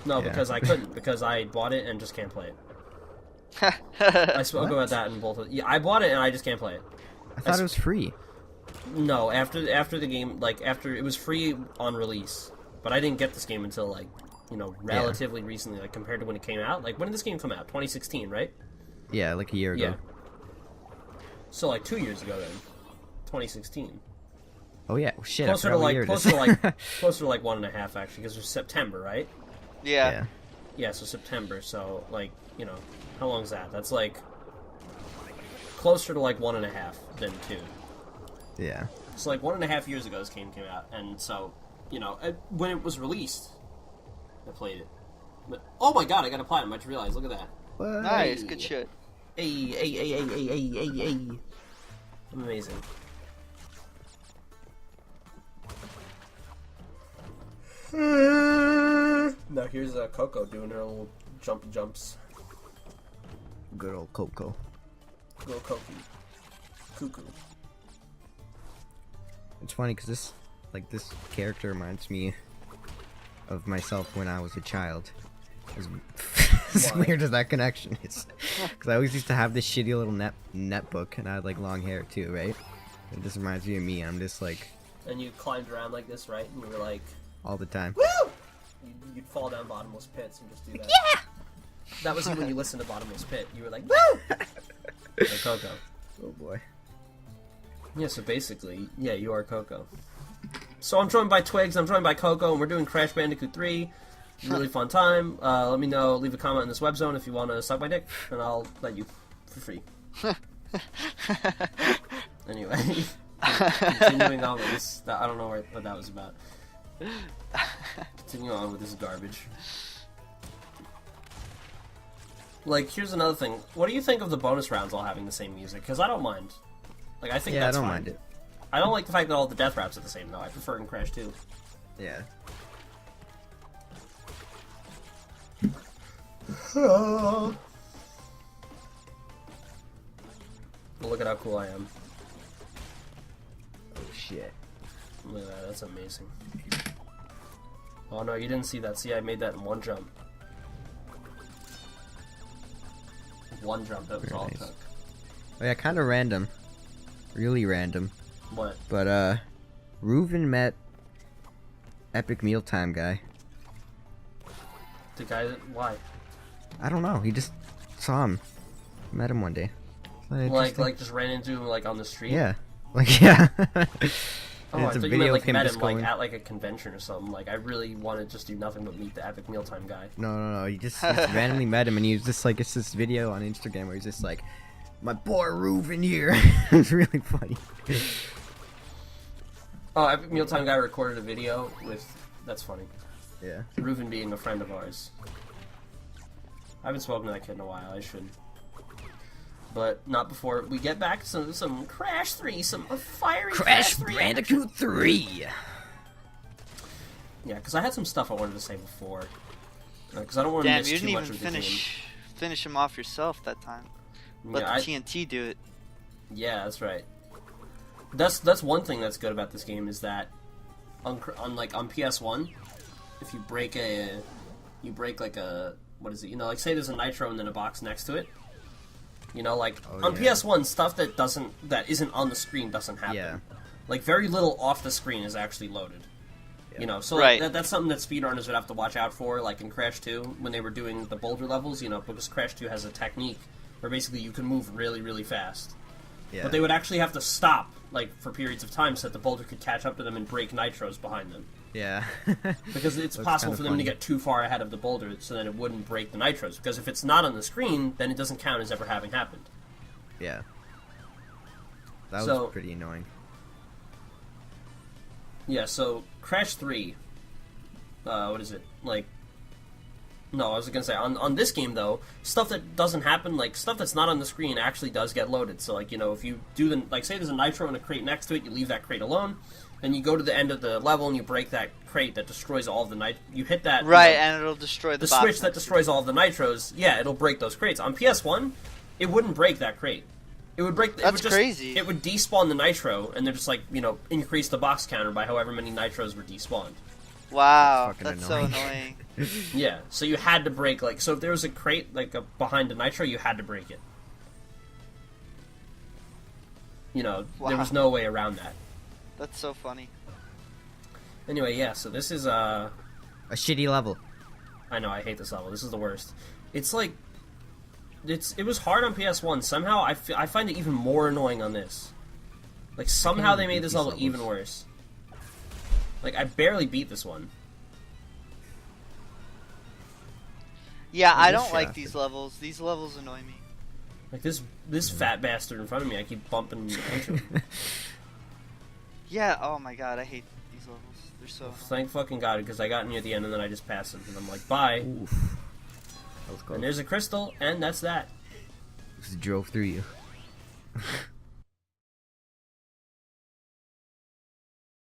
No, Yeah. because I couldn't. Because I bought it and just can't play it. I spoke about that in both of... Yeah, I bought it and I just can't play it. I thought it was free. No, after the game, like, after... It was free on release. But I didn't get this game until, like, you know, relatively recently, like, compared to when it came out. Like, when did this game come out? 2016, right? Yeah, like a year ago. Yeah. So, like, 2 years ago, then. 2016. Oh yeah, well, shit. Closer I to, forgot what year like, it is. closer to, like, 1.5, actually, because it was September, right? Yeah. Yeah. Yeah, so September, so, like, you know, how long is that? That's, like, closer to, like, 1.5 than 2. Yeah. So, like, 1.5 years ago this game came out, and so, you know, when it was released, I played it. But, oh my god, I got a platinum, I just realized, look at that. What? Nice. Good shit. Hey. Amazing. Now here's Coco doing her little jumpy jumps. Good old Coco. Little Coco. Cuckoo. It's funny because this character reminds me of myself when I was a child. As Why? weird as that connection is. Because I always used to have this shitty little netbook, and I had like long hair too, right? It just reminds me of me. I'm just like And you climbed around like this, right? And you were like, all the time. woo! You'd fall down bottomless pits and just do that. Yeah! That was when you listened to Bottomless Pit. You were like, woo! Like Coco. Oh boy. Yeah, so basically, yeah, you are Coco. So I'm joined by Twiggs, I'm joined by Coco, and we're doing Crash Bandicoot 3. Really fun time. Let me know, leave a comment in this web zone if you want to suck my dick, and I'll let you for free. Anyway, continuing on with this, I don't know what that was about. Continuing on with this garbage. Like, here's another thing. What do you think of the bonus rounds all having the same music? Because I don't mind. Like, I think Yeah, that's I don't fine. mind it. I don't like the fact that all the death raps are the same, though. I prefer it in Crash 2. Yeah. But look at how cool I am. Oh shit. Look at that, that's amazing. Oh no, you didn't see that. See, I made that in one jump. One jump, that was Very all nice. it took. Oh yeah, kind of random. Really random. What? But Reuven met Epic Mealtime guy. The guy that, why? I don't know. He just saw him. Met him one day. Like just ran into him, like, on the street? Yeah. Like, yeah. Oh, And I it's a thought you video meant, of like, him met just him, going- like, at, like, a convention or something. Like, I really want to just do nothing but meet the Epic Mealtime guy. No. He just randomly met him, and he was just like, it's this video on Instagram where he's just like, my boy Reuven here. It was really funny. Oh, Epic Mealtime guy recorded a video with... That's funny. Yeah. Reuven being a friend of ours. I haven't spoken to that kid in a while, I should. But not before we get back to some Crash 3, some fiery Crash 3 Bandicoot 3. Yeah, because I had some stuff I wanted to say before. Because I don't want to Damn, miss you too didn't much even of the game. finish him off yourself that time. Let Yeah, the TNT do it. yeah, that's right. That's one thing that's good about this game is that on PS1, if you break like a, what is it? You know, like say there's a nitro and then a box next to it. You know, like on yeah. PS1, stuff that isn't on the screen doesn't happen. Yeah. Like very little off the screen is actually loaded. Yeah. You know, so Right. that's something that speedrunners would have to watch out for, like in Crash 2 when they were doing the boulder levels. You know, because Crash 2 has a technique where basically you can move really, really fast. Yeah. But they would actually have to stop, like, for periods of time so that the boulder could catch up to them and break nitros behind them. Yeah. Because it's That's possible kinda for them funny. to get too far ahead of the boulder so that it wouldn't break the nitros. Because if it's not on the screen, then it doesn't count as ever having happened. Yeah. That So- was pretty annoying. Yeah, so Crash 3, what is it? Like, no, I was gonna say, on this game, though, stuff that doesn't happen, like, stuff that's not on the screen actually does get loaded. So, like, you know, if you do like, say there's a nitro and a crate next to it, you leave that crate alone, then you go to the end of the level and you break that crate that destroys all of the you hit that... Right, you know, and it'll destroy the the box switch that next to destroys all of the nitros, yeah, it'll break those crates. On PS1, it wouldn't break that crate. It would break... That's crazy. It would despawn the nitro, and then just, like, you know, increase the box counter by however many nitros were despawned. it. Wow, That's that's fucking so annoying. annoying. Yeah, so you had to break, like... So if there was a crate, like, behind a nitro, you had to break it. You know, there Wow. was no way around that. That's so funny. Anyway, yeah, so this is, A shitty level. I know, I hate this level. This is the worst. It's like... It was hard on PS1. Somehow, I find it even more annoying on this. Like, somehow they made this level even worse. Like, I barely beat this one. Yeah, I this don't like shafted. these levels. These levels annoy me. Like, this fat bastard in front of me, I keep bumping into him. Yeah, oh my god, I hate these levels. They're so annoying. Thank fucking God, because I got near the end and then I just passed him. And I'm like, bye. Oof. That was close. And there's a crystal, and that's that. Just drove through you.